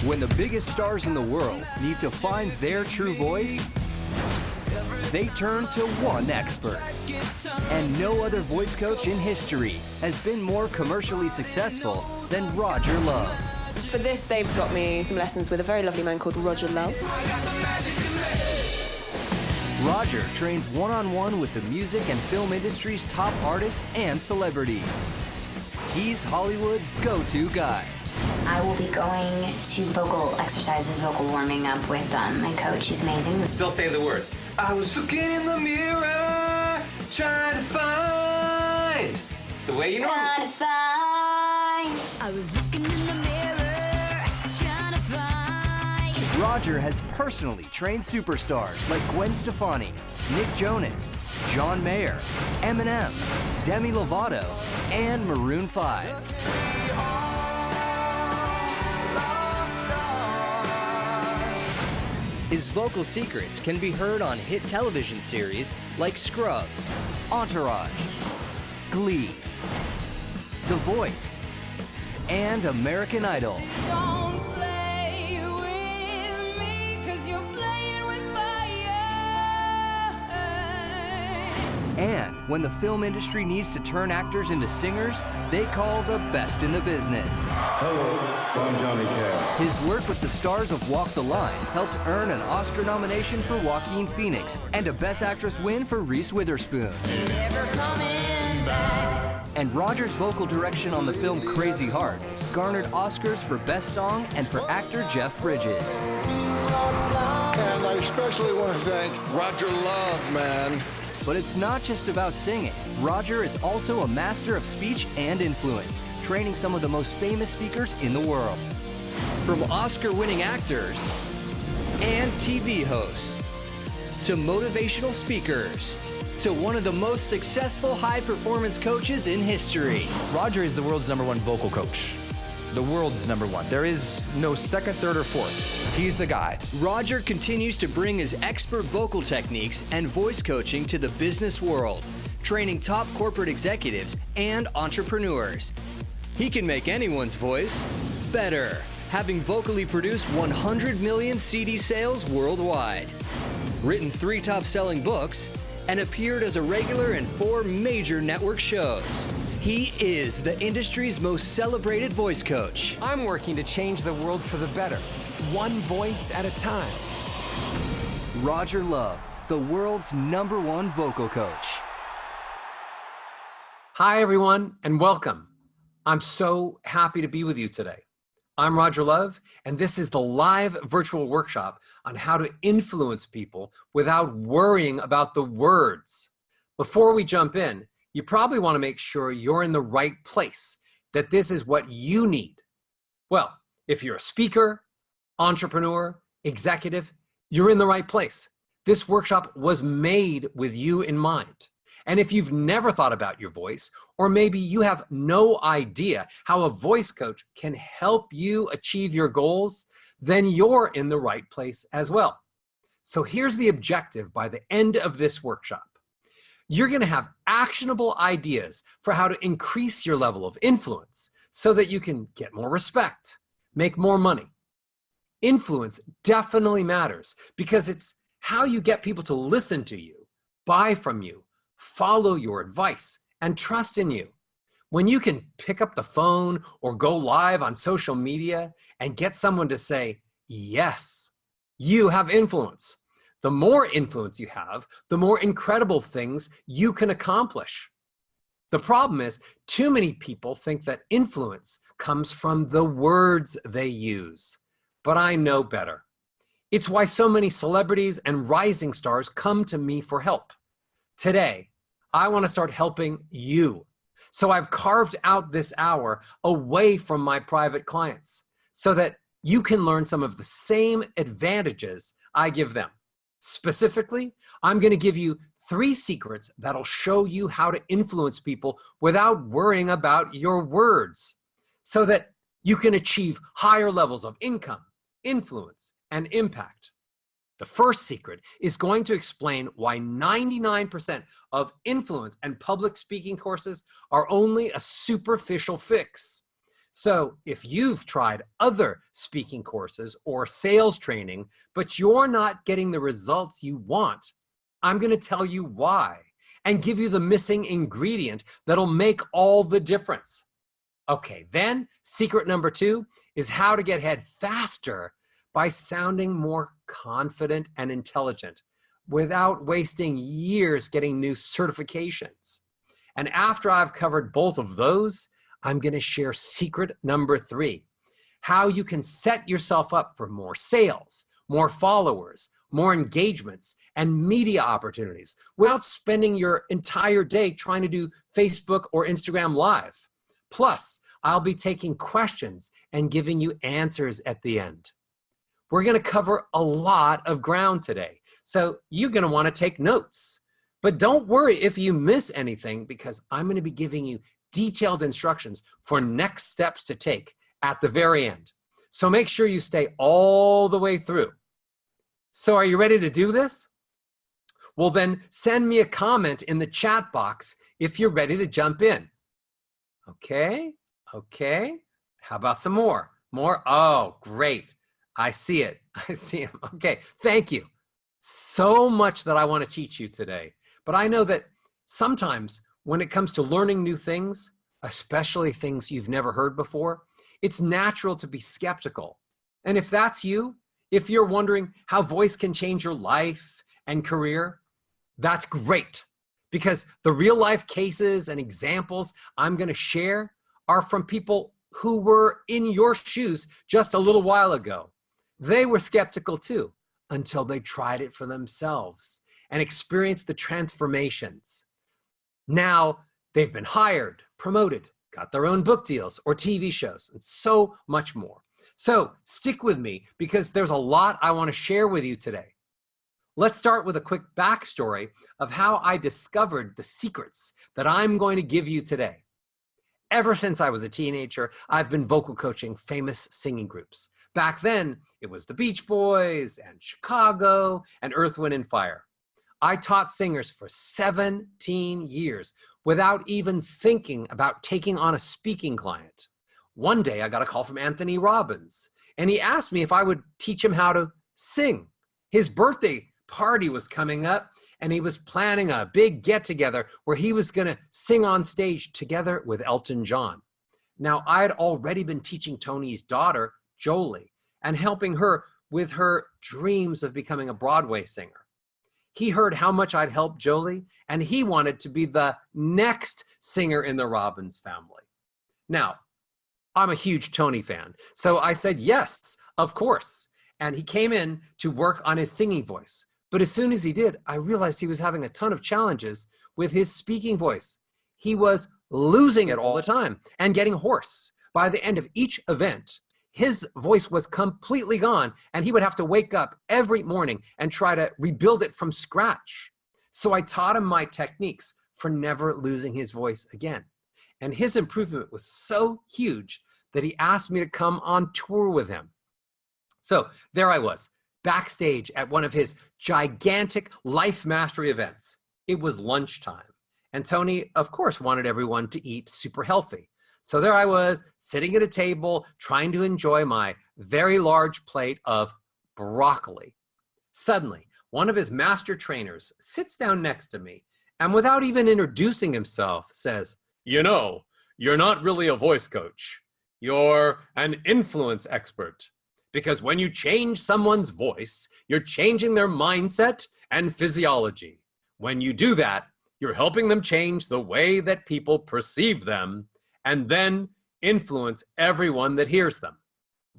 When the biggest stars in the world need to find their true voice, they turn to one expert. And no other voice coach in history has been more commercially successful than Roger Love. For this, they've got me some lessons with a very lovely man called Roger Love. Roger trains one-on-one with the music and film industry's top artists and celebrities. He's Hollywood's go-to guy. I will be going to vocal exercises, vocal warming up with my coach. He's amazing. Still say the words. I was looking in the mirror, trying to find the way you know. Trying to find. I was looking in the mirror, trying to find. Roger has personally trained superstars like Gwen Stefani, Nick Jonas, John Mayer, Eminem, Demi Lovato, and Maroon 5. His vocal secrets can be heard on hit television series like Scrubs, Entourage, Glee, The Voice, and American Idol. Don't play with me, 'cause you're playing with fire. And when the film industry needs to turn actors into singers, they call the best in the business. Hello, I'm Johnny Cash. His work with the stars of Walk the Line helped earn an Oscar nomination for Joaquin Phoenix and a Best Actress win for Reese Witherspoon. Never coming back. And Roger's vocal direction on the film Crazy Heart garnered Oscars for Best Song and for actor Jeff Bridges. And I especially want to thank Roger Love, man. But it's not just about singing. Roger is also a master of speech and influence, training some of the most famous speakers in the world. From Oscar-winning actors and TV hosts, to motivational speakers, to one of the most successful high-performance coaches in history. Roger is the world's #1 vocal coach. The world's #1. There is no second, third, or fourth. He's the guy. Roger continues to bring his expert vocal techniques and voice coaching to the business world, training top corporate executives and entrepreneurs. He can make anyone's voice better, having vocally produced 100 million CD sales worldwide, written 3 top-selling books, and appeared as a regular in 4 major network shows. He is the industry's most celebrated voice coach. I'm working to change the world for the better, one voice at a time. Roger Love, the world's #1 vocal coach. Hi, everyone, and welcome. I'm so happy to be with you today. I'm Roger Love, and this is the live virtual workshop on how to influence people without worrying about the words. Before we jump in, you probably want to make sure you're in the right place, that this is what you need. Well, if you're a speaker, entrepreneur, executive, you're in the right place. This workshop was made with you in mind. And if you've never thought about your voice, or maybe you have no idea how a voice coach can help you achieve your goals, then you're in the right place as well. So here's the objective by the end of this workshop. You're going to have actionable ideas for how to increase your level of influence so that you can get more respect, make more money. Influence definitely matters because it's how you get people to listen to you, buy from you, follow your advice, and trust in you. When you can pick up the phone or go live on social media and get someone to say, yes, you have influence. The more influence you have, the more incredible things you can accomplish. The problem is, too many people think that influence comes from the words they use. But I know better. It's why so many celebrities and rising stars come to me for help. Today, I want to start helping you. So I've carved out this hour away from my private clients so that you can learn some of the same advantages I give them. Specifically, I'm going to give you 3 secrets that'll show you how to influence people without worrying about your words so that you can achieve higher levels of income, influence, and impact. The first secret is going to explain why 99% of influence and public speaking courses are only a superficial fix. So if you've tried other speaking courses or sales training, but you're not getting the results you want, I'm going to tell you why and give you the missing ingredient that'll make all the difference. Okay, then secret number 2 is how to get ahead faster by sounding more confident and intelligent without wasting years getting new certifications. And after I've covered both of those, I'm going to share secret number 3, how you can set yourself up for more sales, more followers, more engagements, and media opportunities without spending your entire day trying to do Facebook or Instagram Live. Plus, I'll be taking questions and giving you answers at the end. We're going to cover a lot of ground today, so you're going to want to take notes. But don't worry if you miss anything, because I'm going to be giving you detailed instructions for next steps to take at the very end. So make sure you stay all the way through. So are you ready to do this? Well, then send me a comment in the chat box if you're ready to jump in. Okay. How about some more? More? Oh, great. I see it. I see him. Okay, thank you. So much that I want to teach you today. But I know that sometimes when it comes to learning new things, especially things you've never heard before, it's natural to be skeptical. And if that's you, if you're wondering how voice can change your life and career, that's great. Because the real life cases and examples I'm going to share are from people who were in your shoes just a little while ago. They were skeptical too, until they tried it for themselves and experienced the transformations. Now they've been hired, promoted, got their own book deals or TV shows, and so much more. So stick with me, because there's a lot I want to share with you today. Let's start with a quick backstory of how I discovered the secrets that I'm going to give you today. Ever since I was a teenager, I've been vocal coaching famous singing groups. Back then, it was the Beach Boys and Chicago and Earth, Wind & Fire. I taught singers for 17 years without even thinking about taking on a speaking client. One day, I got a call from Anthony Robbins, and he asked me if I would teach him how to sing. His birthday party was coming up, and he was planning a big get-together where he was going to sing on stage together with Elton John. Now, I had already been teaching Tony's daughter, Jolie, and helping her with her dreams of becoming a Broadway singer. He heard how much I'd helped Jolie, and he wanted to be the next singer in the Robbins family. Now, I'm a huge Tony fan, so I said, yes, of course. And he came in to work on his singing voice. But as soon as he did, I realized he was having a ton of challenges with his speaking voice. He was losing it all the time and getting hoarse. By the end of each event, his voice was completely gone, and he would have to wake up every morning and try to rebuild it from scratch. So I taught him my techniques for never losing his voice again. And his improvement was so huge that he asked me to come on tour with him. So there I was, backstage at one of his gigantic life mastery events. It was lunchtime, and Tony, of course, wanted everyone to eat super healthy. So there I was, sitting at a table, trying to enjoy my very large plate of broccoli. Suddenly, one of his master trainers sits down next to me, and without even introducing himself, says, "You know, you're not really a voice coach. You're an influence expert. Because when you change someone's voice, you're changing their mindset and physiology. When you do that, you're helping them change the way that people perceive them and then influence everyone that hears them.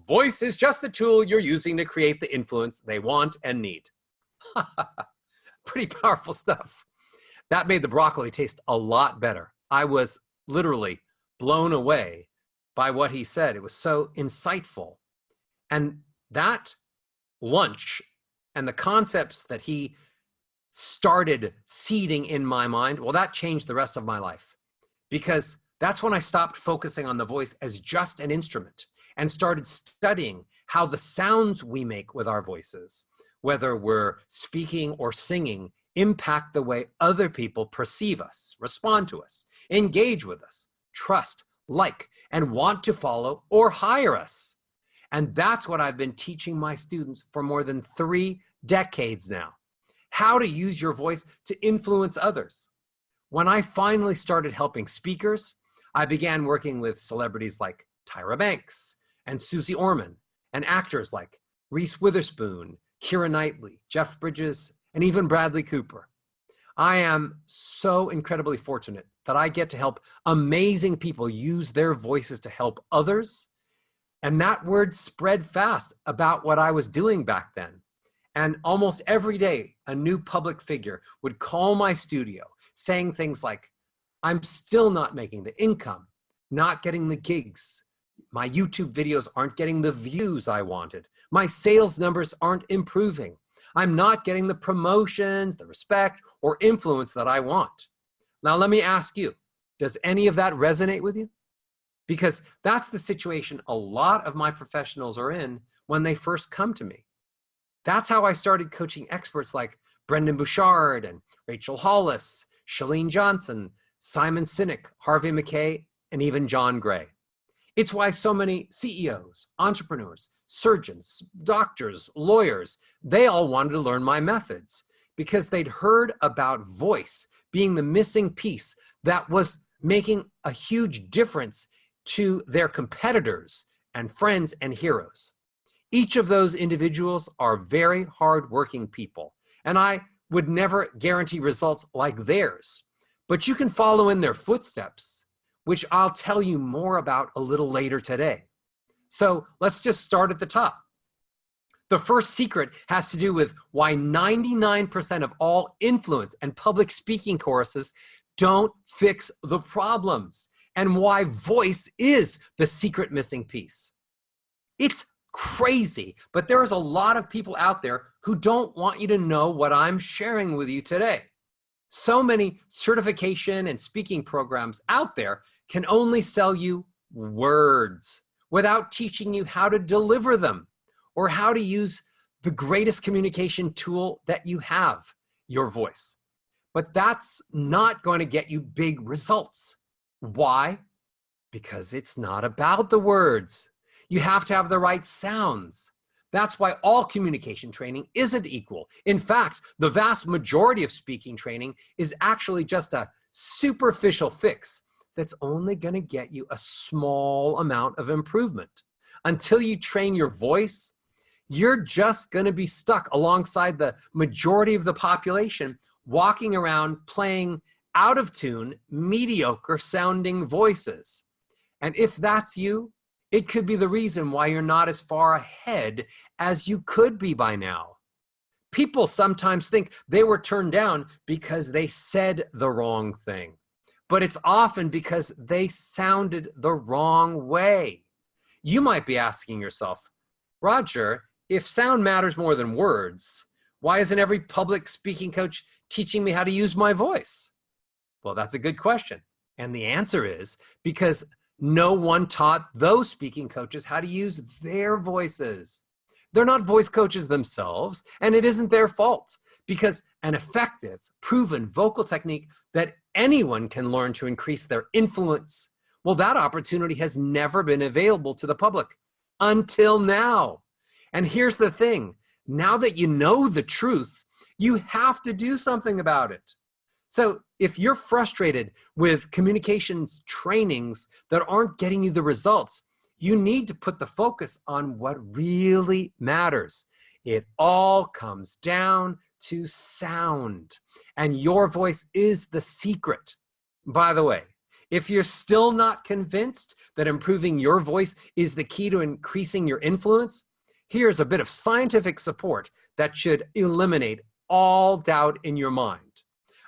Voice is just the tool you're using to create the influence they want and need." Pretty powerful stuff. That made the broccoli taste a lot better. I was literally blown away by what he said. It was so insightful. And that lunch and the concepts that he started seeding in my mind, well, that changed the rest of my life, because that's when I stopped focusing on the voice as just an instrument and started studying how the sounds we make with our voices, whether we're speaking or singing, impact the way other people perceive us, respond to us, engage with us, trust, like, and want to follow or hire us. And that's what I've been teaching my students for more than 3 decades now. How to use your voice to influence others. When I finally started helping speakers, I began working with celebrities like Tyra Banks and Susie Orman, and actors like Reese Witherspoon, Keira Knightley, Jeff Bridges, and even Bradley Cooper. I am so incredibly fortunate that I get to help amazing people use their voices to help others. And that word spread fast about what I was doing back then. And almost every day, a new public figure would call my studio saying things like, I'm still not making the income, not getting the gigs. My YouTube videos aren't getting the views I wanted. My sales numbers aren't improving. I'm not getting the promotions, the respect, or influence that I want. Now, let me ask you, does any of that resonate with you? Because that's the situation a lot of my professionals are in when they first come to me. That's how I started coaching experts like Brendan Bouchard and Rachel Hollis, Shalene Johnson, Simon Sinek, Harvey Mackay, and even John Gray. It's why so many CEOs, entrepreneurs, surgeons, doctors, lawyers, they all wanted to learn my methods because they'd heard about voice being the missing piece that was making a huge difference to their competitors and friends and heroes. Each of those individuals are very hardworking people, and I would never guarantee results like theirs, but you can follow in their footsteps, which I'll tell you more about a little later today. So let's just start at the top. The first secret has to do with why 99% of all influence and public speaking courses don't fix the problems, and why voice is the secret missing piece. It's crazy, but there's a lot of people out there who don't want you to know what I'm sharing with you today. So many certification and speaking programs out there can only sell you words without teaching you how to deliver them or how to use the greatest communication tool that you have, your voice. But that's not going to get you big results. Why? Because it's not about the words. You have to have the right sounds. That's why all communication training isn't equal. In fact, the vast majority of speaking training is actually just a superficial fix that's only going to get you a small amount of improvement. Until you train your voice, you're just going to be stuck alongside the majority of the population, walking around playing out of tune, mediocre sounding voices. And if that's you, it could be the reason why you're not as far ahead as you could be by now. People sometimes think they were turned down because they said the wrong thing, but it's often because they sounded the wrong way. You might be asking yourself, Roger, if sound matters more than words, why isn't every public speaking coach teaching me how to use my voice? Well, that's a good question. And the answer is because no one taught those speaking coaches how to use their voices. They're not voice coaches themselves, and it isn't their fault because an effective, proven vocal technique that anyone can learn to increase their influence, well, that opportunity has never been available to the public until now. And here's the thing, now that you know the truth, you have to do something about it. So if you're frustrated with communications trainings that aren't getting you the results, you need to put the focus on what really matters. It all comes down to sound, and your voice is the secret. By the way, if you're still not convinced that improving your voice is the key to increasing your influence, here's a bit of scientific support that should eliminate all doubt in your mind.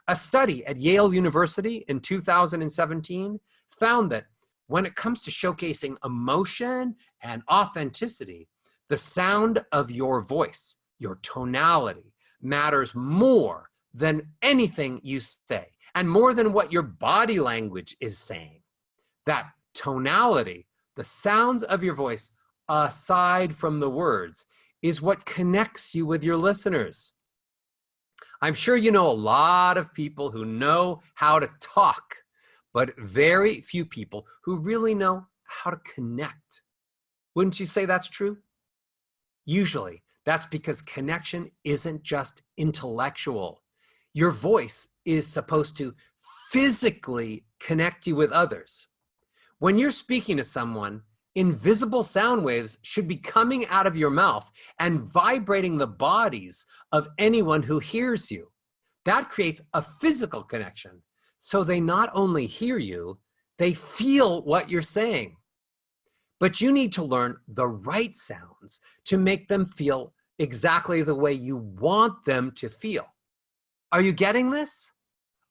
A study at Yale University in 2017 found that when it comes to showcasing emotion and authenticity, the sound of your voice, your tonality, matters more than anything you say and more than what your body language is saying. That tonality, the sounds of your voice, aside from the words, is what connects you with your listeners. I'm sure you know a lot of people who know how to talk, but very few people who really know how to connect. Wouldn't you say that's true? Usually, that's because connection isn't just intellectual. Your voice is supposed to physically connect you with others. When you're speaking to someone, invisible sound waves should be coming out of your mouth and vibrating the bodies of anyone who hears you. That creates a physical connection. So they not only hear you, they feel what you're saying. But you need to learn the right sounds to make them feel exactly the way you want them to feel. Are you getting this?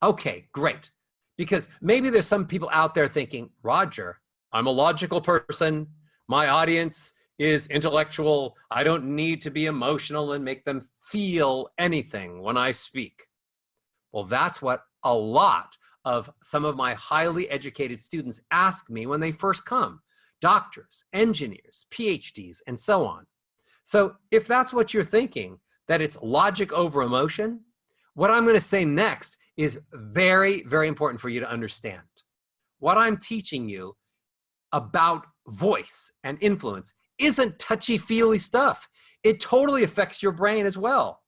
Okay, great. Because maybe there's some people out there thinking, Roger, I'm a logical person. My audience is intellectual. I don't need to be emotional and make them feel anything when I speak. Well, that's what a lot of some of my highly educated students ask me when they first come. Doctors, engineers, PhDs, and so on. So if that's what you're thinking, that it's logic over emotion, what I'm going to say next is very, very important for you to understand. What I'm teaching you about voice and influence isn't touchy-feely stuff. It totally affects your brain as well.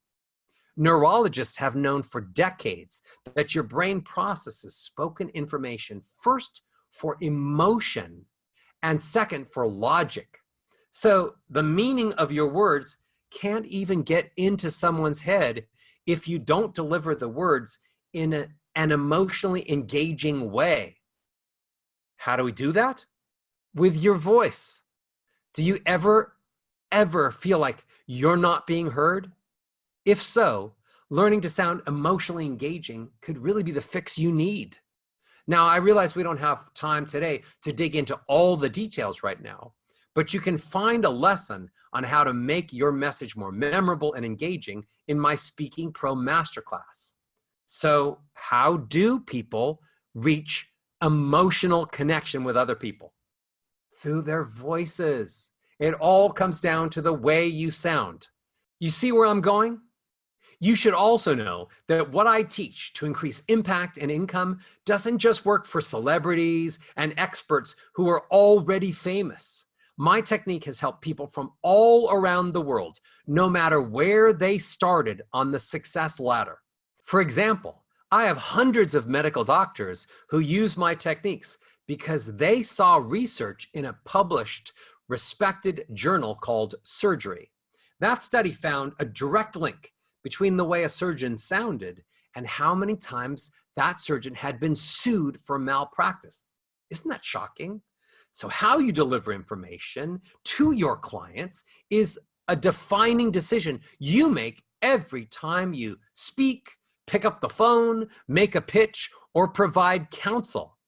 Neurologists have known for decades that your brain processes spoken information first for emotion and second for logic. So the meaning of your words can't even get into someone's head if you don't deliver the words in an emotionally engaging way. How do we do that? With your voice. Do you ever feel like you're not being heard? If so, learning to sound emotionally engaging could really be the fix you need. Now, I realize we don't have time today to dig into all the details right now, but you can find a lesson on how to make your message more memorable and engaging in my Speaking Pro Masterclass. So, how do people reach emotional connection with other people? Through their voices. It all comes down to the way you sound. You see where I'm going? You should also know that what I teach to increase impact and income doesn't just work for celebrities and experts who are already famous. My technique has helped people from all around the world, no matter where they started on the success ladder. For example, I have hundreds of medical doctors who use my techniques because they saw research in a published, respected journal called Surgery. That study found a direct link between the way a surgeon sounded and how many times that surgeon had been sued for malpractice. Isn't that shocking? So how you deliver information to your clients is a defining decision you make every time you speak, pick up the phone, make a pitch, or provide counsel.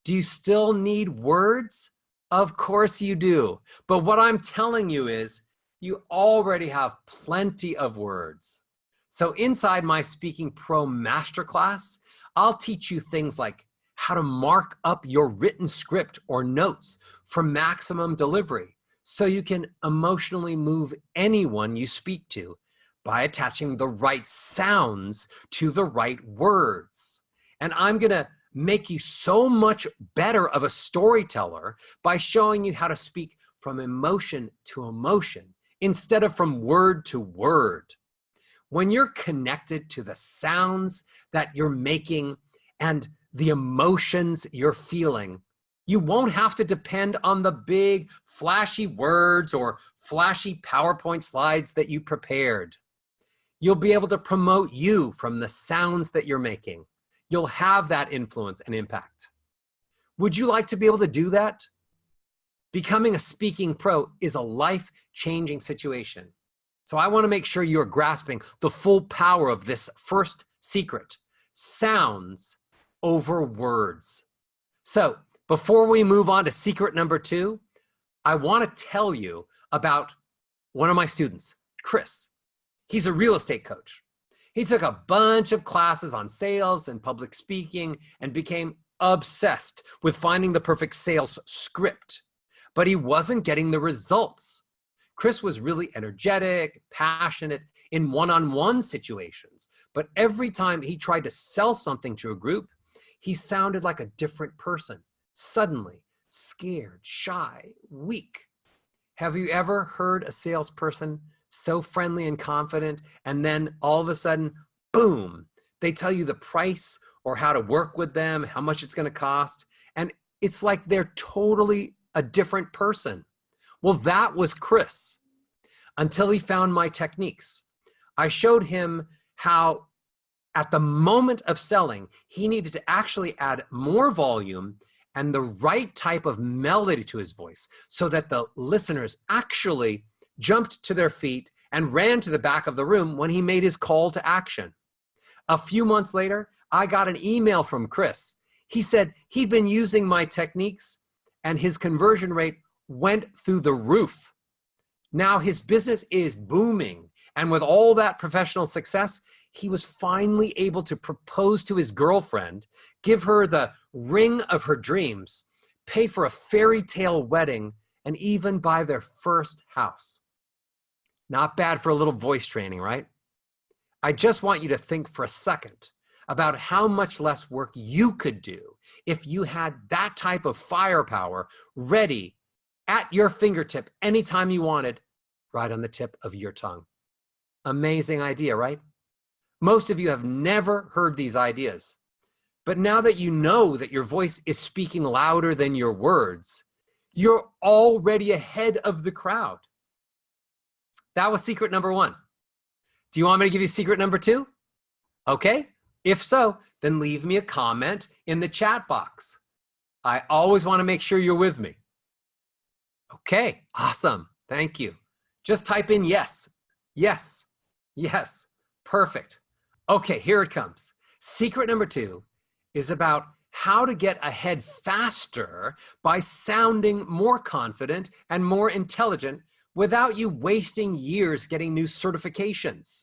Do you still need words? Of course you do. But what I'm telling you is you already have plenty of words. So inside my Speaking Pro Masterclass, I'll teach you things like how to mark up your written script or notes for maximum delivery so you can emotionally move anyone you speak to by attaching the right sounds to the right words. And I'm going to make you so much better of a storyteller by showing you how to speak from emotion to emotion instead of from word to word. When you're connected to the sounds that you're making and the emotions you're feeling, you won't have to depend on the big flashy words or flashy PowerPoint slides that you prepared. You'll be able to promote you from the sounds that you're making. You'll have that influence and impact. Would you like to be able to do that? Becoming a speaking pro is a life-changing situation. So I want to make sure you're grasping the full power of this first secret: sounds over words. So before we move on to secret number 2, I want to tell you about one of my students, Chris. He's a real estate coach. He took a bunch of classes on sales and public speaking and became obsessed with finding the perfect sales script, but he wasn't getting the results. Chris was really energetic, passionate in one-on-one situations, but every time he tried to sell something to a group, he sounded like a different person, suddenly scared, shy, weak. Have you ever heard a salesperson so friendly and confident, and then all of a sudden, boom, they tell you the price or how to work with them, how much it's going to cost, and it's like they're totally a different person? Well, that was Chris, until he found my techniques. I showed him how at the moment of selling, he needed to actually add more volume and the right type of melody to his voice so that the listeners actually jumped to their feet and ran to the back of the room when he made his call to action. A few months later, I got an email from Chris. He said he'd been using my techniques and his conversion rate went through the roof. Now his business is booming. And with all that professional success, he was finally able to propose to his girlfriend, give her the ring of her dreams, pay for a fairy tale wedding, and even buy their first house. Not bad for a little voice training, right? I just want you to think for a second about how much less work you could do if you had that type of firepower ready at your fingertip anytime you wanted, right on the tip of your tongue. Amazing idea, right? Most of you have never heard these ideas. But now that you know that your voice is speaking louder than your words, you're already ahead of the crowd. That was secret number 1. Do you want me to give you secret number 2? Okay. If so, then leave me a comment in the chat box. I always want to make sure you're with me. Okay, awesome. Thank you. Just type in yes, yes, yes. Perfect. Okay, here it comes. Secret number 2 is about how to get ahead faster by sounding more confident and more intelligent without you wasting years getting new certifications.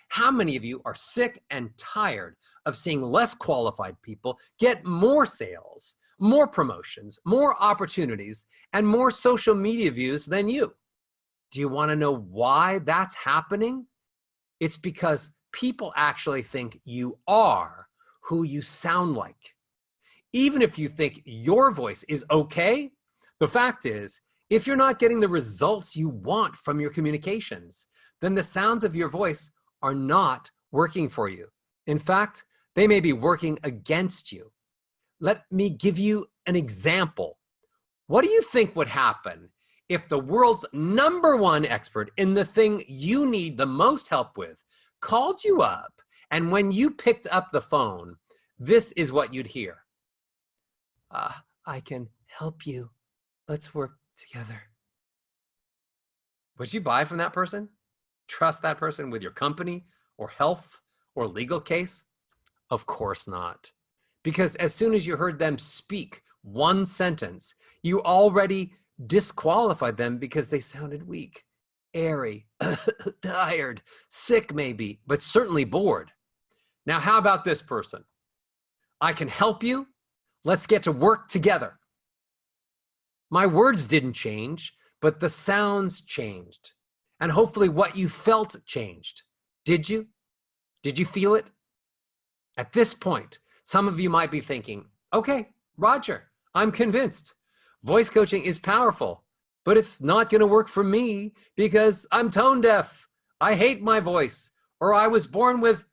How many of you are sick and tired of seeing less qualified people get more sales, more promotions, more opportunities, and more social media views than you? Do you want to know why that's happening? It's because people actually think you are who you sound like. Even if you think your voice is okay, the fact is, if you're not getting the results you want from your communications, then the sounds of your voice are not working for you. In fact, they may be working against you. Let me give you an example. What do you think would happen if the world's #1 expert in the thing you need the most help with called you up, and when you picked up the phone, this is what you'd hear? I can help you. Let's work together. Would you buy from that person? Trust that person with your company or health or legal case? Of course not. Because as soon as you heard them speak one sentence, you already disqualified them because they sounded weak, airy, tired, sick maybe, but certainly bored. Now, how about this person? I can help you. Let's get to work together. My words didn't change, but the sounds changed. And hopefully what you felt changed. Did you? Did you feel it? At this point, some of you might be thinking, okay, Roger, I'm convinced. Voice coaching is powerful, but it's not going to work for me because I'm tone deaf. I hate my voice, or I was born with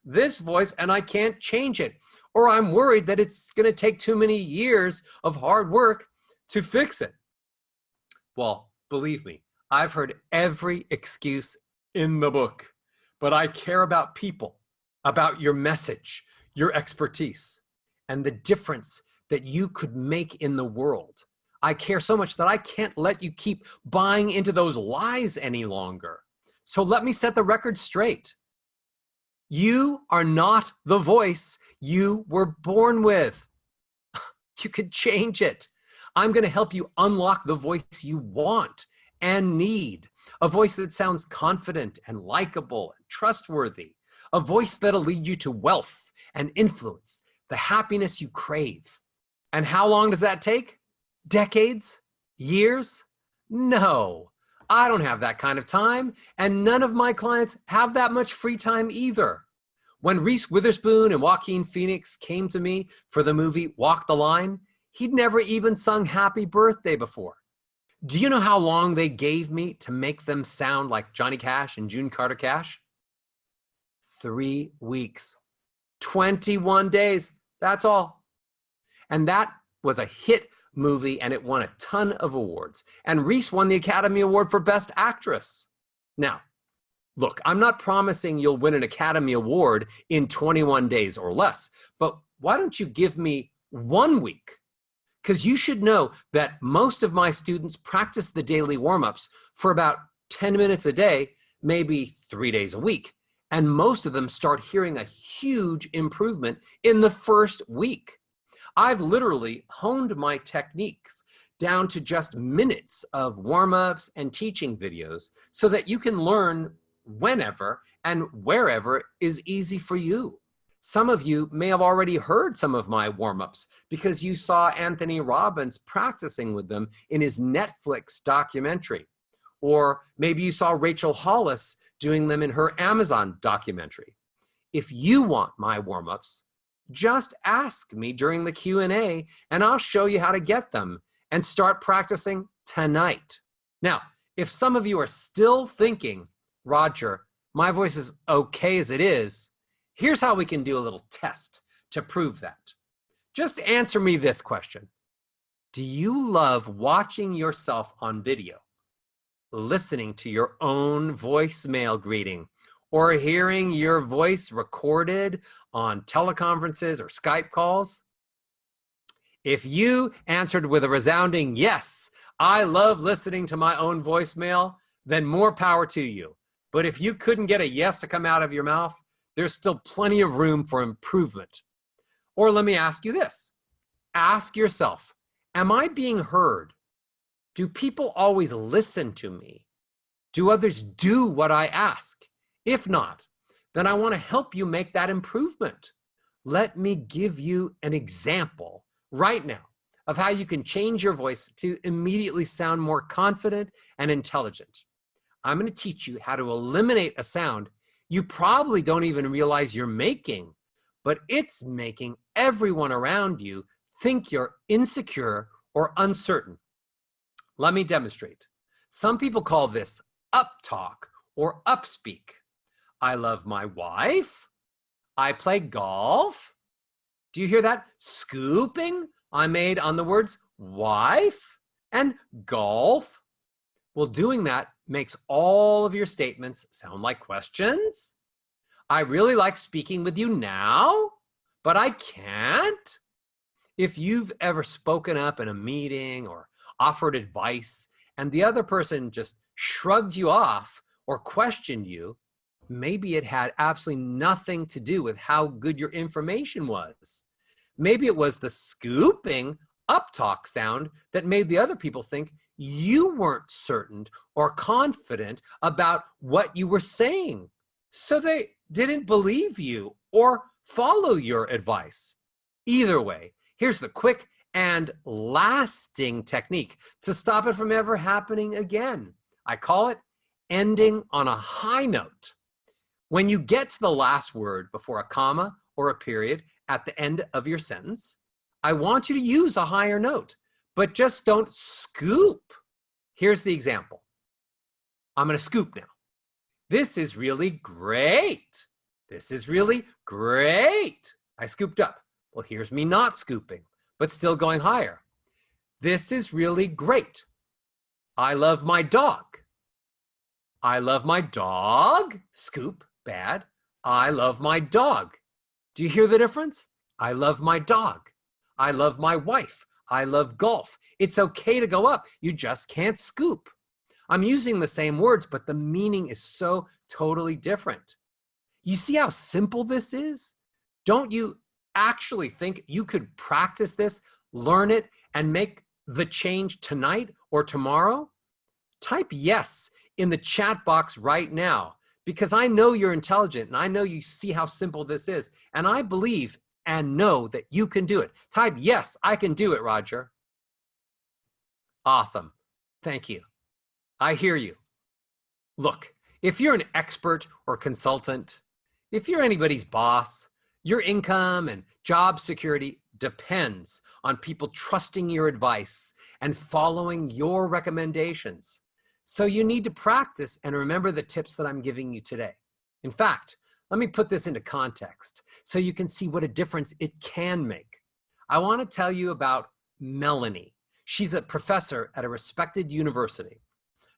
this voice and I can't change it, or I'm worried that it's going to take too many years of hard work to fix it. Well, believe me, I've heard every excuse in the book, but I care about people, about your message, your expertise, and the difference that you could make in the world. I care so much that I can't let you keep buying into those lies any longer. So let me set the record straight. You are not the voice you were born with. You could change it. I'm going to help you unlock the voice you want and need. A voice that sounds confident and likable and trustworthy. A voice that'll lead you to wealth and influence, the happiness you crave. And how long does that take? Decades? Years? No, I don't have that kind of time, and none of my clients have that much free time either. When Reese Witherspoon and Joaquin Phoenix came to me for the movie Walk the Line, he'd never even sung Happy Birthday before. Do you know how long they gave me to make them sound like Johnny Cash and June Carter Cash? 3 weeks. 21 days. That's all. And that was a hit movie, and it won a ton of awards. And Reese won the Academy Award for Best Actress. Now, look, I'm not promising you'll win an Academy Award in 21 days or less, but why don't you give me 1 week? Because you should know that most of my students practice the daily warm-ups for about 10 minutes a day, maybe 3 days a week. And most of them start hearing a huge improvement in the first week. I've literally honed my techniques down to just minutes of warm-ups and teaching videos so that you can learn whenever and wherever is easy for you. Some of you may have already heard some of my warm-ups because you saw Anthony Robbins practicing with them in his Netflix documentary. Or maybe you saw Rachel Hollis doing them in her Amazon documentary. If you want my warm-ups, just ask me during the Q&A and I'll show you how to get them and start practicing tonight. Now, if some of you are still thinking, Roger, my voice is okay as it is, here's how we can do a little test to prove that. Just answer me this question. Do you love watching yourself on video, listening to your own voicemail greeting, or hearing your voice recorded on teleconferences or Skype calls? If you answered with a resounding yes, I love listening to my own voicemail, then more power to you. But if you couldn't get a yes to come out of your mouth, there's still plenty of room for improvement. Or let me ask you this. Ask yourself, am I being heard? Do people always listen to me? Do others do what I ask? If not, then I want to help you make that improvement. Let me give you an example right now of how you can change your voice to immediately sound more confident and intelligent. I'm going to teach you how to eliminate a sound you probably don't even realize you're making, but it's making everyone around you think you're insecure or uncertain. Let me demonstrate. Some people call this uptalk or upspeak. I love my wife. I play golf. Do you hear that scooping I made on the words wife and golf? Well, doing that makes all of your statements sound like questions. I really like speaking with you now, but I can't. If you've ever spoken up in a meeting or offered advice and the other person just shrugged you off or questioned you, maybe it had absolutely nothing to do with how good your information was. Maybe it was the scooping uptalk sound that made the other people think you weren't certain or confident about what you were saying. So they didn't believe you or follow your advice. Either way, here's the quick and lasting technique to stop it from ever happening again. I call it ending on a high note. When you get to the last word before a comma or a period at the end of your sentence, I want you to use a higher note, but just don't scoop. Here's the example. I'm going to scoop now. This is really great. This is really great. I scooped up. Well, here's me not scooping, but still going higher. This is really great. I love my dog. I love my dog. Scoop, bad. I love my dog. Do you hear the difference? I love my dog. I love my wife. I love golf. It's okay to go up. You just can't scoop. I'm using the same words, but the meaning is so totally different. You see how simple this is? Don't you actually think you could practice this, learn it, and make the change tonight or tomorrow? Type yes in the chat box right now, because I know you're intelligent and I know you see how simple this is. And I believe and know that you can do it. Type yes, I can do it, Roger. Awesome. Thank you. I hear you. Look, if you're an expert or consultant, If you're anybody's boss, your income and job security depends on people trusting your advice and following your recommendations. So you need to practice and remember the tips that I'm giving you today. In fact, let me put this into context so you can see what a difference it can make. I want to tell you about Melanie. She's a professor at a respected university.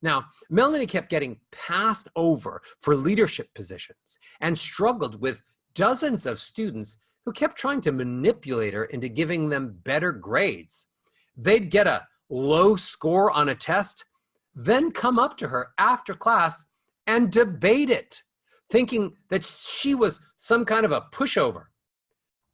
Now, Melanie kept getting passed over for leadership positions and struggled with dozens of students who kept trying to manipulate her into giving them better grades. They'd get a low score on a test, then come up to her after class and debate it, thinking that she was some kind of a pushover.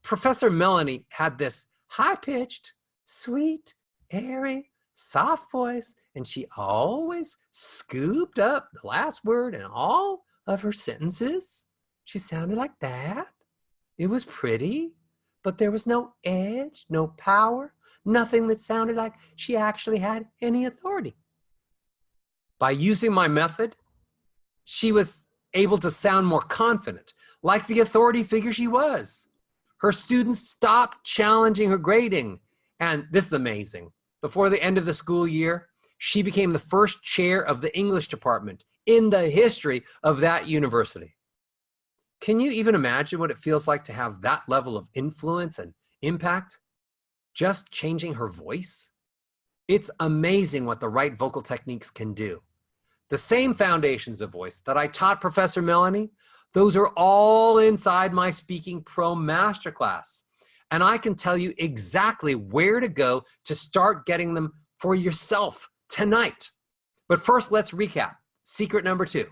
Professor Melanie had this high-pitched, sweet, airy, soft voice, and she always scooped up the last word in all of her sentences. She sounded like that. It was pretty, but there was no edge, no power, nothing that sounded like she actually had any authority. By using my method, she was able to sound more confident, like the authority figure she was. Her students stopped challenging her grading, and this is amazing. Before the end of the school year, she became the first chair of the English department in the history of that university. Can you even imagine what it feels like to have that level of influence and impact? Just changing her voice? It's amazing what the right vocal techniques can do. The same foundations of voice that I taught Professor Melanie, those are all inside my Speaking Pro Masterclass. And I can tell you exactly where to go to start getting them for yourself tonight. But first, let's recap. Secret number 2.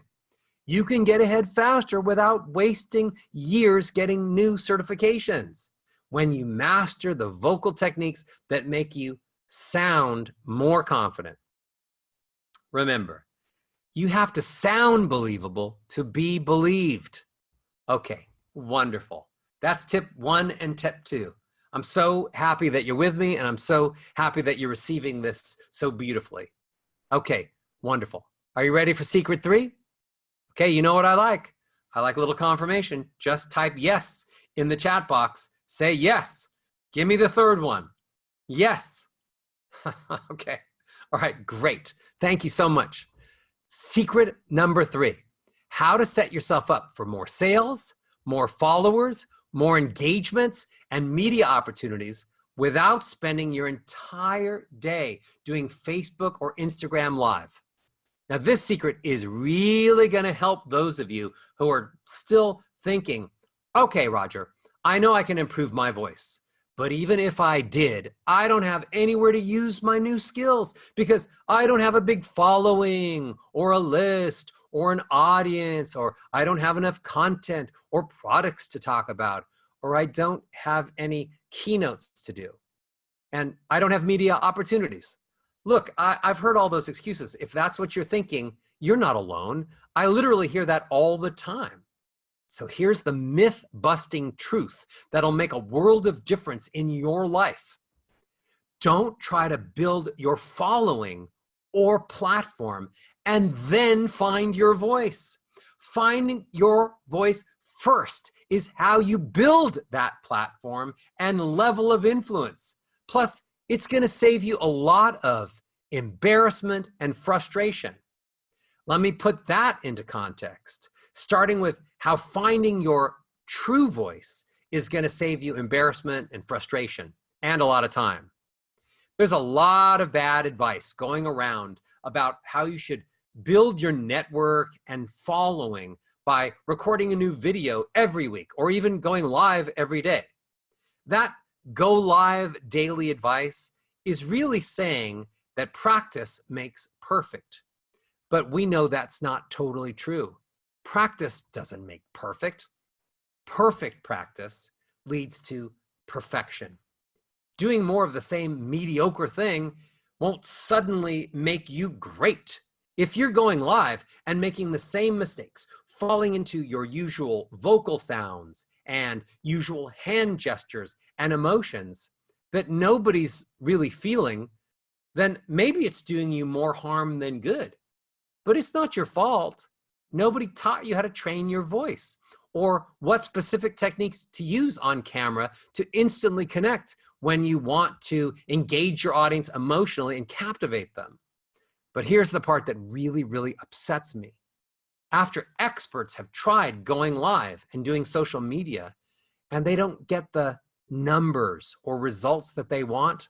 You can get ahead faster without wasting years getting new certifications when you master the vocal techniques that make you sound more confident. Remember, you have to sound believable to be believed. Okay, wonderful. That's tip 1 and tip 2. I'm so happy that you're with me, and I'm so happy that you're receiving this so beautifully. Okay, wonderful. Are you ready for secret 3? Okay, you know what I like. I like a little confirmation. Just type yes in the chat box. Say yes. Give me the third one. Yes. Okay. All right, great. Thank you so much. Secret number 3, how to set yourself up for more sales, more followers, more engagements, and media opportunities without spending your entire day doing Facebook or Instagram Live. Now, this secret is really going to help those of you who are still thinking, okay, Roger, I know I can improve my voice, but even if I did, I don't have anywhere to use my new skills because I don't have a big following or a list or an audience, or I don't have enough content or products to talk about, or I don't have any keynotes to do, and I don't have media opportunities. Look, I've heard all those excuses. If that's what you're thinking, you're not alone. I literally hear that all the time. So here's the myth-busting truth that'll make a world of difference in your life. Don't try to build your following or platform and then find your voice. Finding your voice first is how you build that platform and level of influence. Plus, it's going to save you a lot of embarrassment and frustration. Let me put that into context, starting with how finding your true voice is going to save you embarrassment and frustration and a lot of time. There's a lot of bad advice going around about how you should build your network and following by recording a new video every week or even going live every day. That go live daily advice is really saying that practice makes perfect. But we know that's not totally true. Practice doesn't make perfect. Perfect practice leads to perfection. Doing more of the same mediocre thing won't suddenly make you great. If you're going live and making the same mistakes, falling into your usual vocal sounds and usual hand gestures and emotions that nobody's really feeling, then maybe it's doing you more harm than good. But it's not your fault. Nobody taught you how to train your voice or what specific techniques to use on camera to instantly connect when you want to engage your audience emotionally and captivate them. But here's the part that really, really upsets me. After experts have tried going live and doing social media, and they don't get the numbers or results that they want,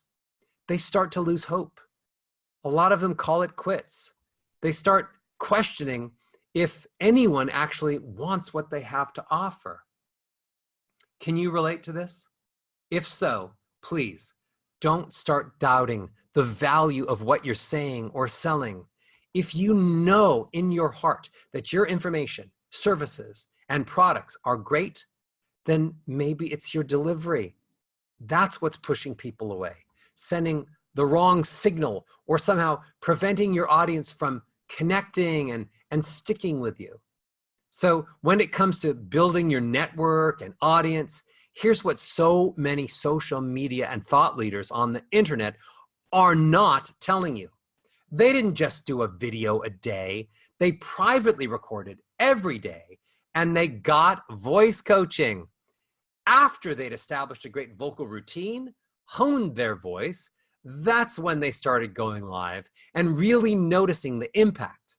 they start to lose hope. A lot of them call it quits. They start questioning if anyone actually wants what they have to offer. Can you relate to this? If so, please don't start doubting the value of what you're saying or selling. If you know in your heart that your information, services, and products are great, then maybe it's your delivery. That's what's pushing people away, sending the wrong signal or somehow preventing your audience from connecting and sticking with you. So when it comes to building your network and audience, here's what so many social media and thought leaders on the internet are not telling you. They didn't just do a video a day. They privately recorded every day, and they got voice coaching. After they'd established a great vocal routine, honed their voice, that's when they started going live and really noticing the impact.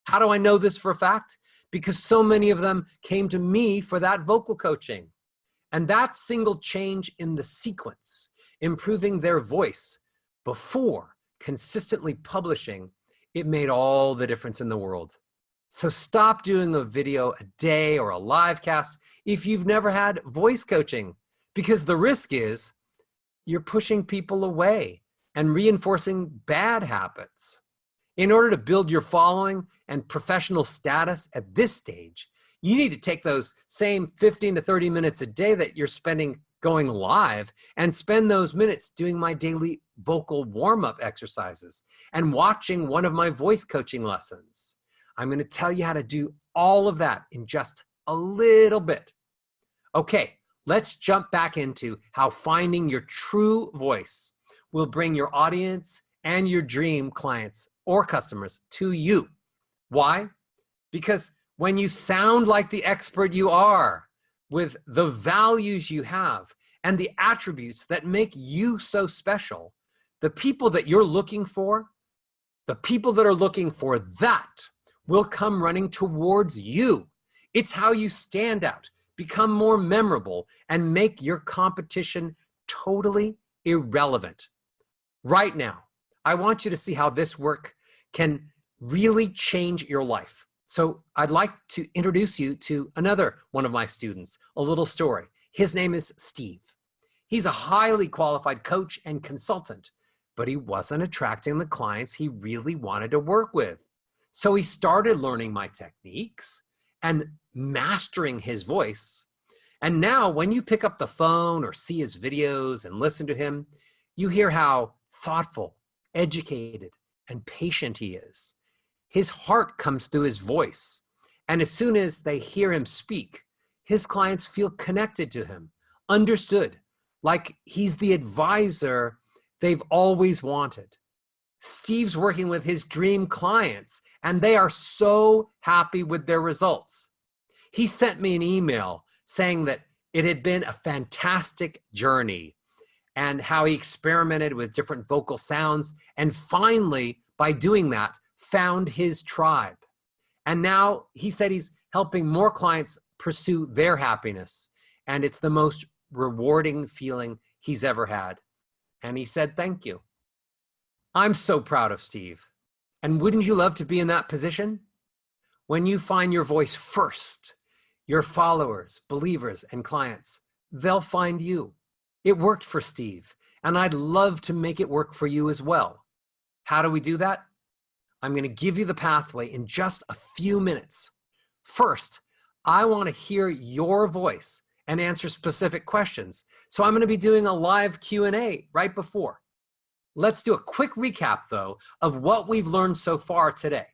How do I know this for a fact? Because so many of them came to me for that vocal coaching. And that single change in the sequence, improving their voice before consistently publishing, it made all the difference in the world. So stop doing a video a day or a live cast if you've never had voice coaching, because the risk is you're pushing people away and reinforcing bad habits. In order to build your following and professional status at this stage, you need to take those same 15 to 30 minutes a day that you're spending going live and spend those minutes doing my daily vocal warm-up exercises and watching one of my voice coaching lessons. I'm going to tell you how to do all of that in just a little bit. Okay, let's jump back into how finding your true voice will bring your audience and your dream clients or customers to you. Why? Because when you sound like the expert you are, with the values you have and the attributes that make you so special, the people that you're looking for, the people that are looking for that will come running towards you. It's how you stand out, become more memorable, and make your competition totally irrelevant. Right now, I want you to see how this work can really change your life. So I'd like to introduce you to another one of my students, a little story. His name is Steve. He's a highly qualified coach and consultant, but he wasn't attracting the clients he really wanted to work with. So he started learning my techniques and mastering his voice. And now when you pick up the phone or see his videos and listen to him, you hear how thoughtful, educated, and patient he is. His heart comes through his voice. And as soon as they hear him speak, his clients feel connected to him, understood, like he's the advisor they've always wanted. Steve's working with his dream clients, and they are so happy with their results. He sent me an email saying that it had been a fantastic journey and how he experimented with different vocal sounds, and finally, by doing that, found his tribe. And now he said he's helping more clients pursue their happiness. And it's the most rewarding feeling he's ever had. And he said, thank you. I'm so proud of Steve. And wouldn't you love to be in that position? When you find your voice first, your followers, believers, and clients, they'll find you. It worked for Steve, and I'd love to make it work for you as well. How do we do that? I'm going to give you the pathway in just a few minutes. First, I want to hear your voice and answer specific questions. So I'm going to be doing a live Q&A right before. Let's do a quick recap, though, of what we've learned so far today.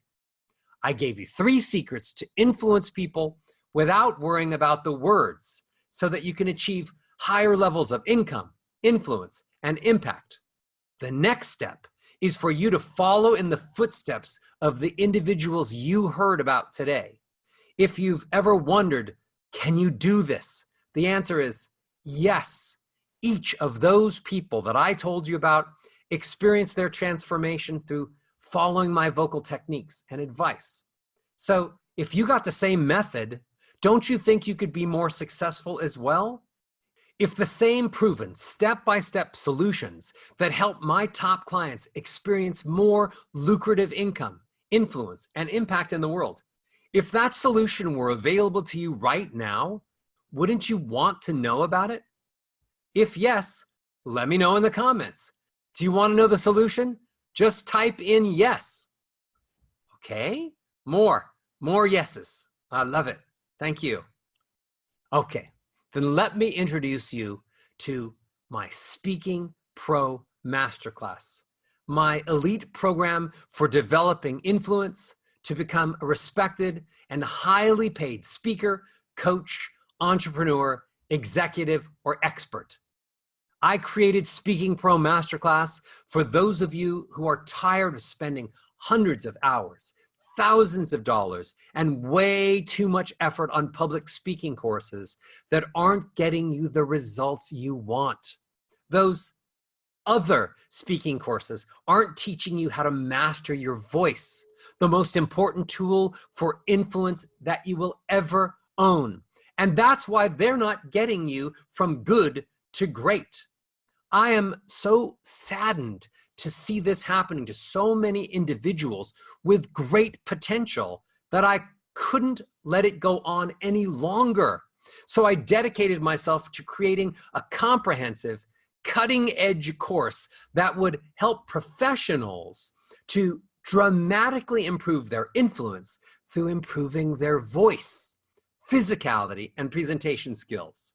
I gave you 3 secrets to influence people without worrying about the words so that you can achieve higher levels of income, influence, and impact. The next step is for you to follow in the footsteps of the individuals you heard about today. If you've ever wondered Can you do this? The answer is yes. Each of those people that I told you about experienced their transformation through following my vocal techniques and advice. So if you got the same method, don't you think you could be more successful as well? If the same proven step-by-step solutions that help my top clients experience more lucrative income, influence, and impact in the world, if that solution were available to you right now, wouldn't you want to know about it? If yes, let me know in the comments. Do you want to know the solution? Just type in yes. Okay, more yeses. I love it. Thank you. Okay, then let me introduce you to my Speaking Pro Masterclass, my elite program for developing influence to become a respected and highly paid speaker, coach, entrepreneur, executive, or expert. I created Speaking Pro Masterclass for those of you who are tired of spending hundreds of hours, thousands of dollars, and way too much effort on public speaking courses that aren't getting you the results you want. Those other speaking courses aren't teaching you how to master your voice, the most important tool for influence that you will ever own. And that's why they're not getting you from good to great. I am so saddened to see this happening to so many individuals with great potential that I couldn't let it go on any longer. So I dedicated myself to creating a comprehensive, cutting-edge course that would help professionals to dramatically improve their influence through improving their voice, physicality, and presentation skills.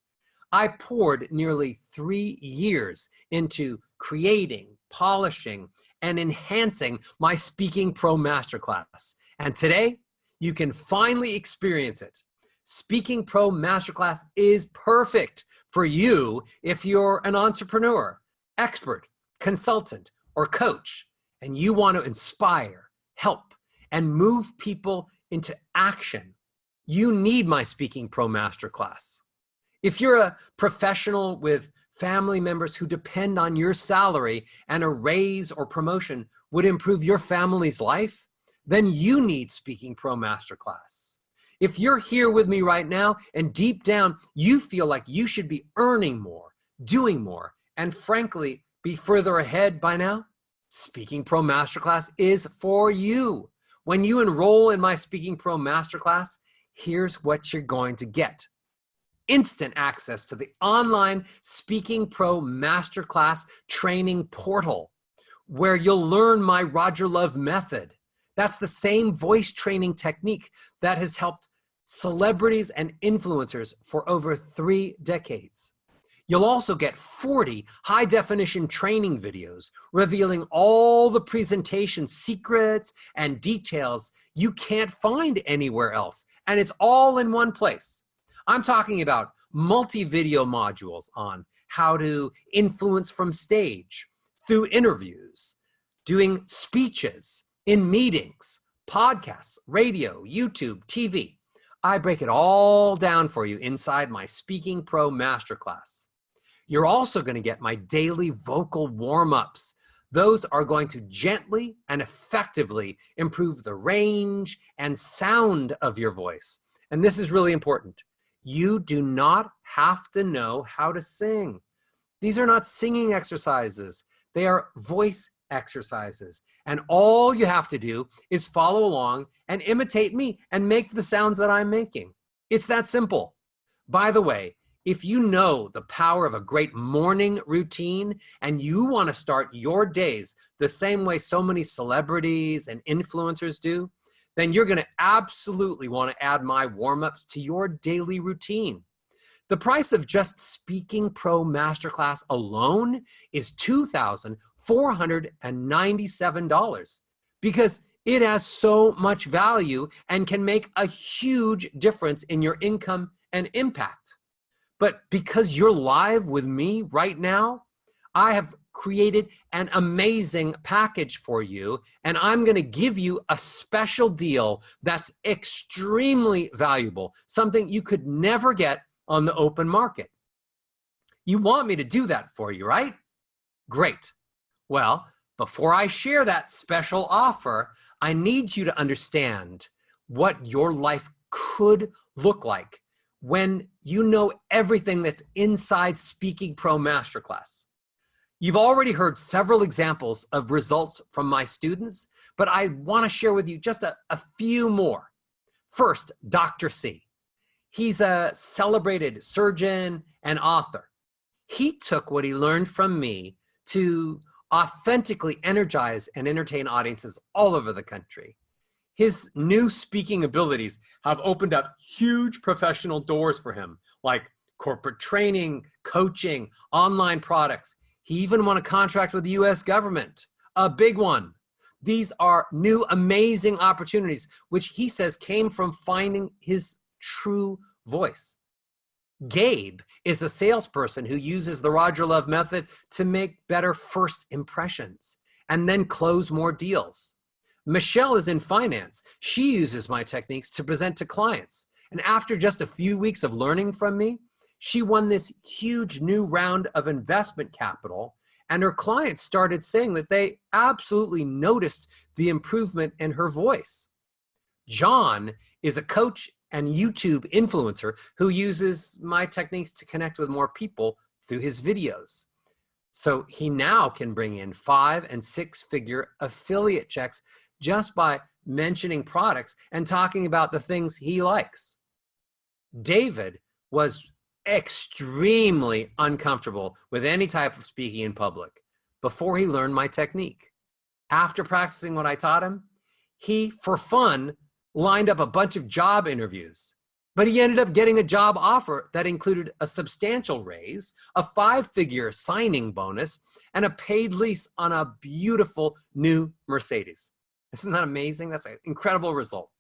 I poured nearly 3 years into creating, polishing, and enhancing my Speaking Pro Masterclass. And today, you can finally experience it. Speaking Pro Masterclass is perfect for you if you're an entrepreneur, expert, consultant, or coach, and you want to inspire, help, and move people into action. You need my Speaking Pro Masterclass. If you're a professional with family members who depend on your salary and a raise or promotion would improve your family's life, then you need Speaking Pro Masterclass. If you're here with me right now and deep down you feel like you should be earning more, doing more, and frankly, be further ahead by now, Speaking Pro Masterclass is for you. When you enroll in my Speaking Pro Masterclass, here's what you're going to get. Instant access to the online Speaking Pro Masterclass training portal, where you'll learn my Roger Love method. That's the same voice training technique that has helped celebrities and influencers for over 3 decades. You'll also get 40 high-definition training videos revealing all the presentation secrets and details you can't find anywhere else, and it's all in one place. I'm talking about multi-video modules on how to influence from stage, through interviews, doing speeches, in meetings, podcasts, radio, YouTube, TV. I break it all down for you inside my Speaking Pro Masterclass. You're also going to get my daily vocal warm-ups. Those are going to gently and effectively improve the range and sound of your voice. And this is really important. You do not have to know how to sing. These are not singing exercises. They are voice exercises. And all you have to do is follow along and imitate me and make the sounds that I'm making. It's that simple. By the way, if you know the power of a great morning routine and you want to start your days the same way so many celebrities and influencers do, then you're going to absolutely want to add my warm-ups to your daily routine. The price of just Speaking Pro Masterclass alone is $2,497 because it has so much value and can make a huge difference in your income and impact. But because you're live with me right now, I have created an amazing package for you, and I'm going to give you a special deal that's extremely valuable, something you could never get on the open market. You want me to do that for you, right? Great. Well, before I share that special offer, I need you to understand what your life could look like when you know everything that's inside Speaking Pro Masterclass. You've already heard several examples of results from my students, but I want to share with you just a few more. First, Dr. C. He's a celebrated surgeon and author. He took what he learned from me to authentically energize and entertain audiences all over the country. His new speaking abilities have opened up huge professional doors for him, like corporate training, coaching, online products. He even won a contract with the US government, a big one. These are new, amazing opportunities, which he says came from finding his true voice. Gabe is a salesperson who uses the Roger Love method to make better first impressions and then close more deals. Michelle is in finance. She uses my techniques to present to clients. And after just a few weeks of learning from me, she won this huge new round of investment capital, and her clients started saying that they absolutely noticed the improvement in her voice. John is a coach and YouTube influencer who uses my techniques to connect with more people through his videos. So he now can bring in 5- and 6-figure affiliate checks just by mentioning products and talking about the things he likes. David was extremely uncomfortable with any type of speaking in public before he learned my technique. After practicing what I taught him, he, for fun, lined up a bunch of job interviews, but he ended up getting a job offer that included a substantial raise, a 5-figure signing bonus, and a paid lease on a beautiful new Mercedes. Isn't that amazing? That's an incredible result.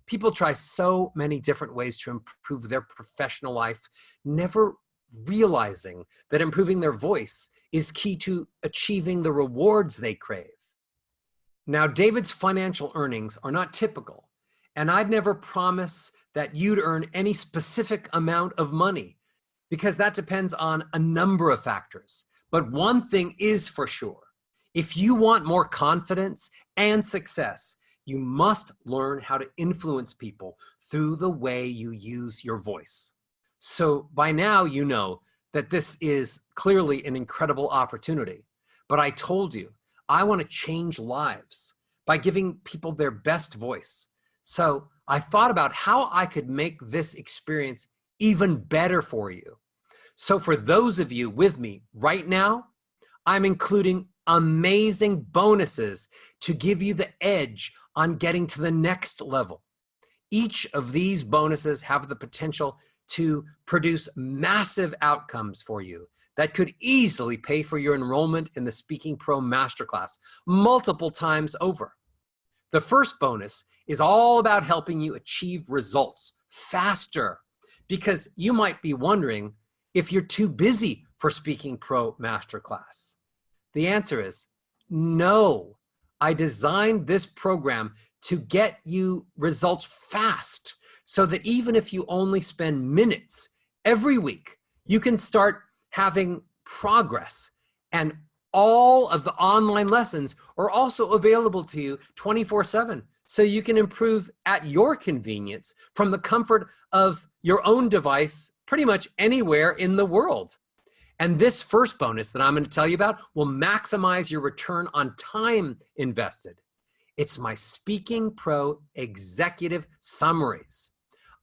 People try so many different ways to improve their professional life, never realizing that improving their voice is key to achieving the rewards they crave. Now, David's financial earnings are not typical, and I'd never promise that you'd earn any specific amount of money because that depends on a number of factors. But one thing is for sure. If you want more confidence and success, you must learn how to influence people through the way you use your voice. So by now, you know that this is clearly an incredible opportunity. But I told you, I want to change lives by giving people their best voice. So I thought about how I could make this experience even better for you. So for those of you with me right now, I'm including amazing bonuses to give you the edge on getting to the next level. Each of these bonuses have the potential to produce massive outcomes for you that could easily pay for your enrollment in the Speaking Pro Masterclass multiple times over. The first bonus is all about helping you achieve results faster, because you might be wondering if you're too busy for Speaking Pro Masterclass. The answer is no. I designed this program to get you results fast so that even if you only spend minutes every week, you can start having progress. And all of the online lessons are also available to you 24/7, so you can improve at your convenience from the comfort of your own device pretty much anywhere in the world. And this first bonus that I'm going to tell you about will maximize your return on time invested. It's my Speaking Pro Executive Summaries.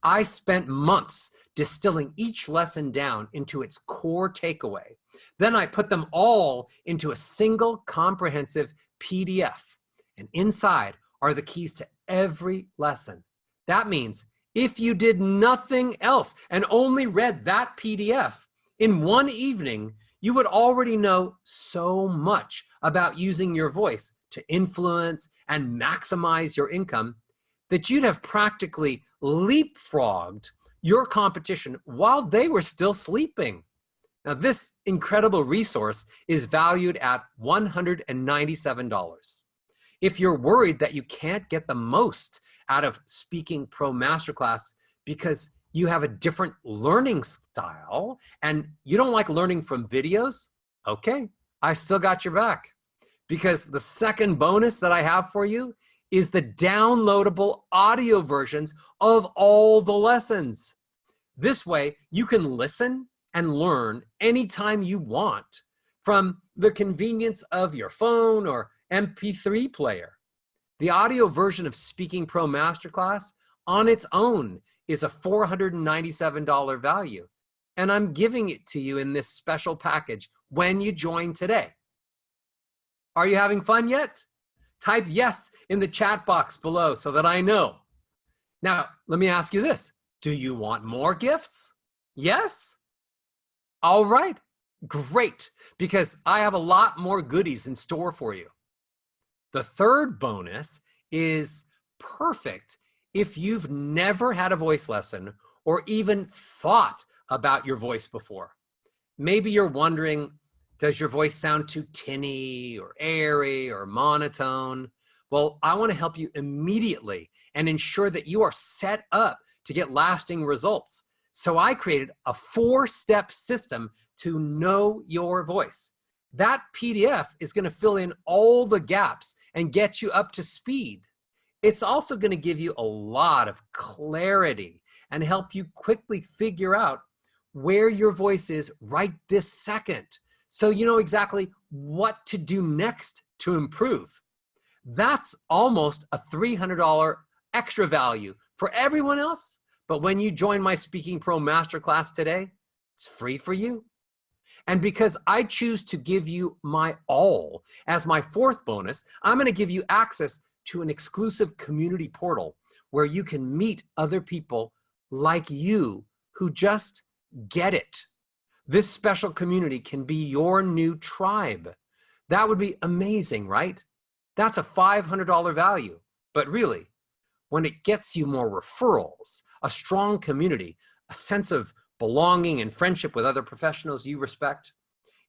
I spent months distilling each lesson down into its core takeaway. Then I put them all into a single comprehensive PDF. And inside are the keys to every lesson. That means if you did nothing else and only read that PDF in one evening, you would already know so much about using your voice to influence and maximize your income that you'd have practically leapfrogged your competition while they were still sleeping. Now, this incredible resource is valued at $197. If you're worried that you can't get the most out of Speaking Pro Masterclass because you have a different learning style and you don't like learning from videos, okay, I still got your back. Because the second bonus that I have for you is the downloadable audio versions of all the lessons. This way, you can listen and learn anytime you want from the convenience of your phone or MP3 player. The audio version of Speaking Pro Masterclass on its own is a $497 value. And I'm giving it to you in this special package when you join today. Are you having fun yet? Type yes in the chat box below so that I know. Now, let me ask you this. Do you want more gifts? Yes? All right, great, because I have a lot more goodies in store for you. The third bonus is perfect if you've never had a voice lesson or even thought about your voice before. Maybe you're wondering, does your voice sound too tinny or airy or monotone? Well, I want to help you immediately and ensure that you are set up to get lasting results. So I created a 4-step system to know your voice. That PDF is going to fill in all the gaps and get you up to speed. It's also going to give you a lot of clarity and help you quickly figure out where your voice is right this second, so you know exactly what to do next to improve. That's almost a $300 extra value for everyone else, but when you join my Speaking Pro Masterclass today, it's free for you. And because I choose to give you my all as my fourth bonus, I'm going to give you access to an exclusive community portal where you can meet other people like you who just get it. This special community can be your new tribe. That would be amazing, right? That's a $500 value. But really, when it gets you more referrals, a strong community, a sense of belonging and friendship with other professionals you respect,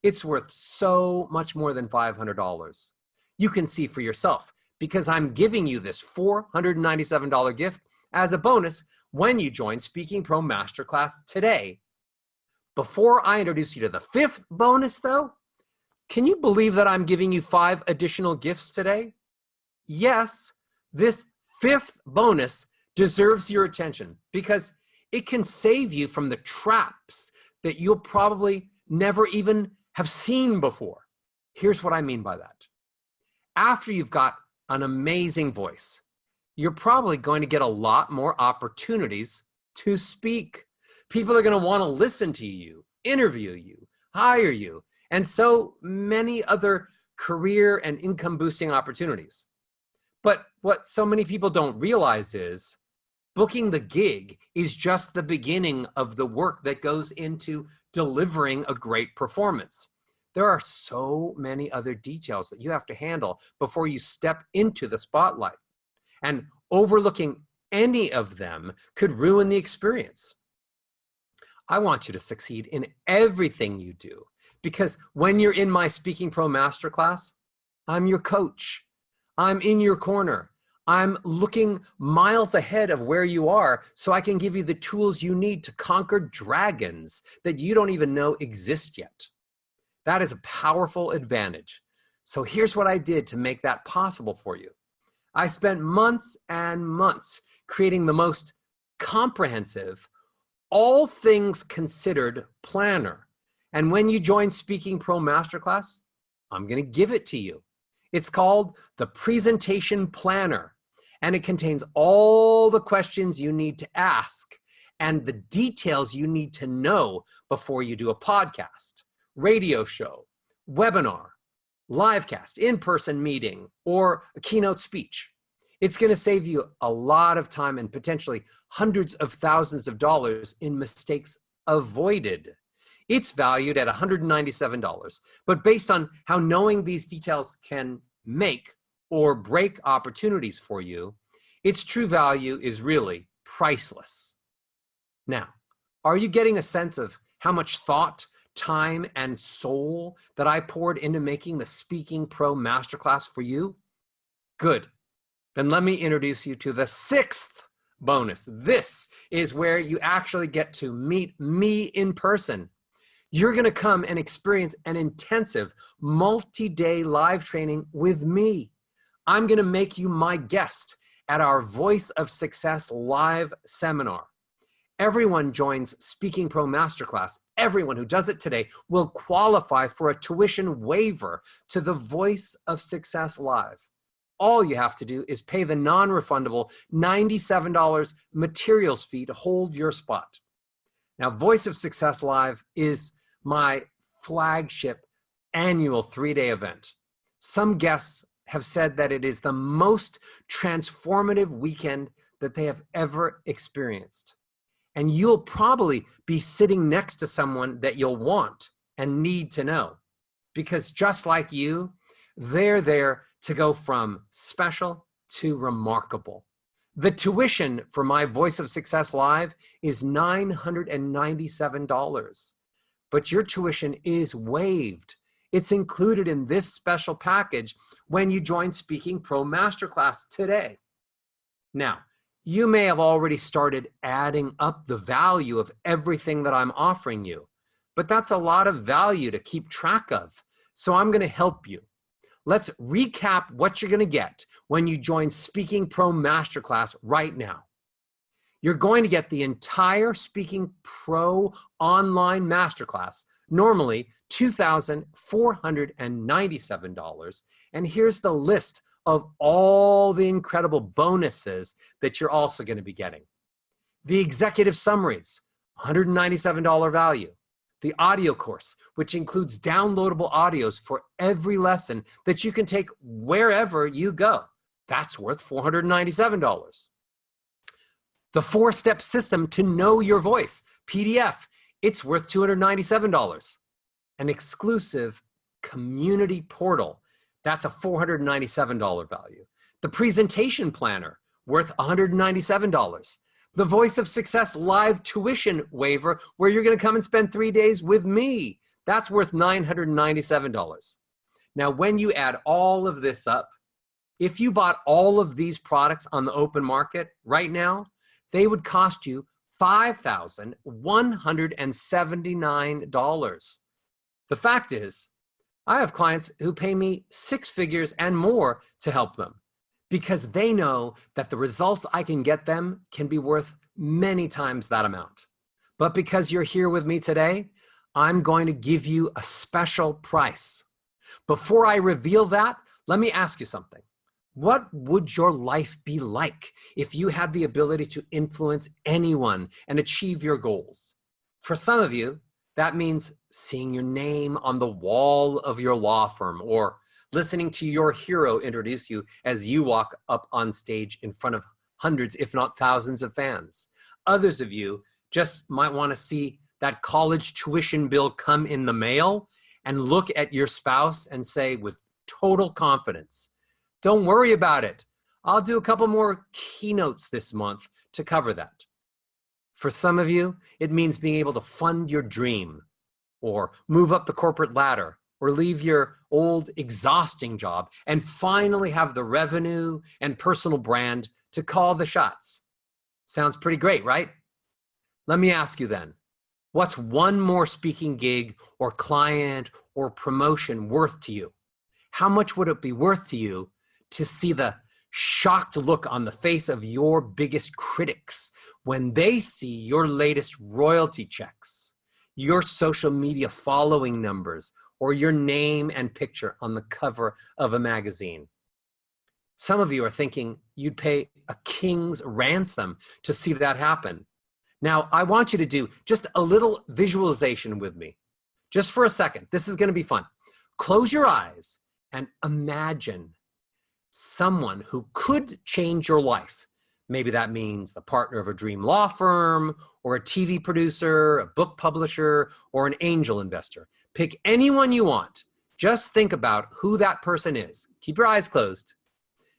it's worth so much more than $500. You can see for yourself because I'm giving you this $497 gift as a bonus when you join Speaking Pro Masterclass today. Before I introduce you to the fifth bonus though, can you believe that I'm giving you 5 additional gifts today? Yes, this fifth bonus deserves your attention because it can save you from the traps that you'll probably never even have seen before. Here's what I mean by that. After you've got an amazing voice, you're probably going to get a lot more opportunities to speak. People are going to want to listen to you, interview you, hire you, and so many other career and income boosting opportunities. But what so many people don't realize is booking the gig is just the beginning of the work that goes into delivering a great performance. There are so many other details that you have to handle before you step into the spotlight. And overlooking any of them could ruin the experience. I want you to succeed in everything you do because when you're in my Speaking Pro Masterclass, I'm your coach. I'm in your corner. I'm looking miles ahead of where you are so I can give you the tools you need to conquer dragons that you don't even know exist yet. That is a powerful advantage. So here's what I did to make that possible for you. I spent months and months creating the most comprehensive, all things considered planner. And when you join Speaking Pro Masterclass, I'm going to give it to you. It's called the Presentation Planner. And it contains all the questions you need to ask and the details you need to know before you do a podcast, radio show, webinar, livecast, in-person meeting, or a keynote speech. It's going to save you a lot of time and potentially hundreds of thousands of dollars in mistakes avoided. It's valued at $197, but based on how knowing these details can make or break opportunities for you, its true value is really priceless. Now, are you getting a sense of how much thought, time and soul that I poured into making the Speaking Pro Masterclass for you? Good. Then let me introduce you to the 6th bonus. This is where you actually get to meet me in person. You're going to come and experience an intensive multi-day live training with me. I'm going to make you my guest at our Voice of Success live seminar. Everyone joins Speaking Pro Masterclass. Everyone who does it today will qualify for a tuition waiver to the Voice of Success Live. All you have to do is pay the non-refundable $97 materials fee to hold your spot. Now, Voice of Success Live is my flagship annual 3-day event. Some guests have said that it is the most transformative weekend that they have ever experienced. And you'll probably be sitting next to someone that you'll want and need to know. Because just like you, they're there to go from special to remarkable. The tuition for my Voice of Success Live is $997. But your tuition is waived. It's included in this special package when you join Speaking Pro Masterclass today. Now, you may have already started adding up the value of everything that I'm offering you, but that's a lot of value to keep track of. So I'm going to help you. Let's recap what you're going to get when you join Speaking Pro Masterclass right now. You're going to get the entire Speaking Pro online masterclass, normally $2,497. And here's the list of all the incredible bonuses that you're also going to be getting. The executive summaries, $197 value. The audio course, which includes downloadable audios for every lesson that you can take wherever you go. That's worth $497. The 4-step system to know your voice, PDF, it's worth $297. An exclusive community portal, that's a $497 value. The presentation planner, worth $197. The Voice of Success live tuition waiver, where you're going to come and spend 3 days with me, that's worth $997. Now, when you add all of this up, if you bought all of these products on the open market right now, they would cost you $5,179. The fact is, I have clients who pay me 6 figures and more to help them because they know that the results I can get them can be worth many times that amount. But because you're here with me today, I'm going to give you a special price. Before I reveal that, let me ask you something. What would your life be like if you had the ability to influence anyone and achieve your goals? For some of you, that means seeing your name on the wall of your law firm or listening to your hero introduce you as you walk up on stage in front of hundreds, if not thousands of fans. Others of you just might want to see that college tuition bill come in the mail and look at your spouse and say with total confidence, don't worry about it. I'll do a couple more keynotes this month to cover that. For some of you, it means being able to fund your dream or move up the corporate ladder or leave your old exhausting job and finally have the revenue and personal brand to call the shots. Sounds pretty great, right? Let me ask you then, what's one more speaking gig or client or promotion worth to you? How much would it be worth to you to see the shocked look on the face of your biggest critics when they see your latest royalty checks, your social media following numbers, or your name and picture on the cover of a magazine? Some of you are thinking you'd pay a king's ransom to see that happen. Now, I want you to do just a little visualization with me. Just for a second. This is going to be fun. Close your eyes and imagine someone who could change your life. Maybe that means the partner of a dream law firm, or a TV producer, a book publisher, or an angel investor. Pick anyone you want. Just think about who that person is. Keep your eyes closed.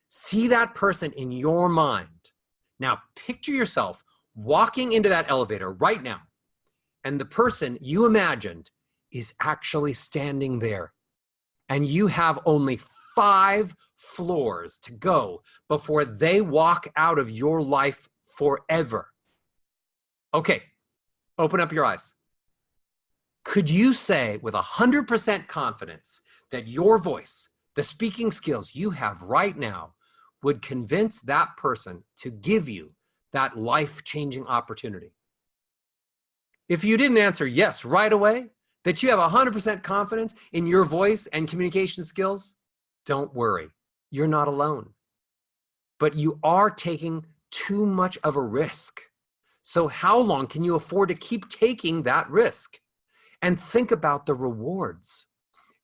See that person in your mind. Now, picture yourself walking into that elevator right now, and the person you imagined is actually standing there. And you have only 5 floors to go before they walk out of your life forever. Okay, open up your eyes. Could you say with 100% confidence that your voice, the speaking skills you have right now, would convince that person to give you that life-changing opportunity? If you didn't answer yes right away, that you have 100% confidence in your voice and communication skills, don't worry, you're not alone. But you are taking too much of a risk. So how long can you afford to keep taking that risk? And think about the rewards.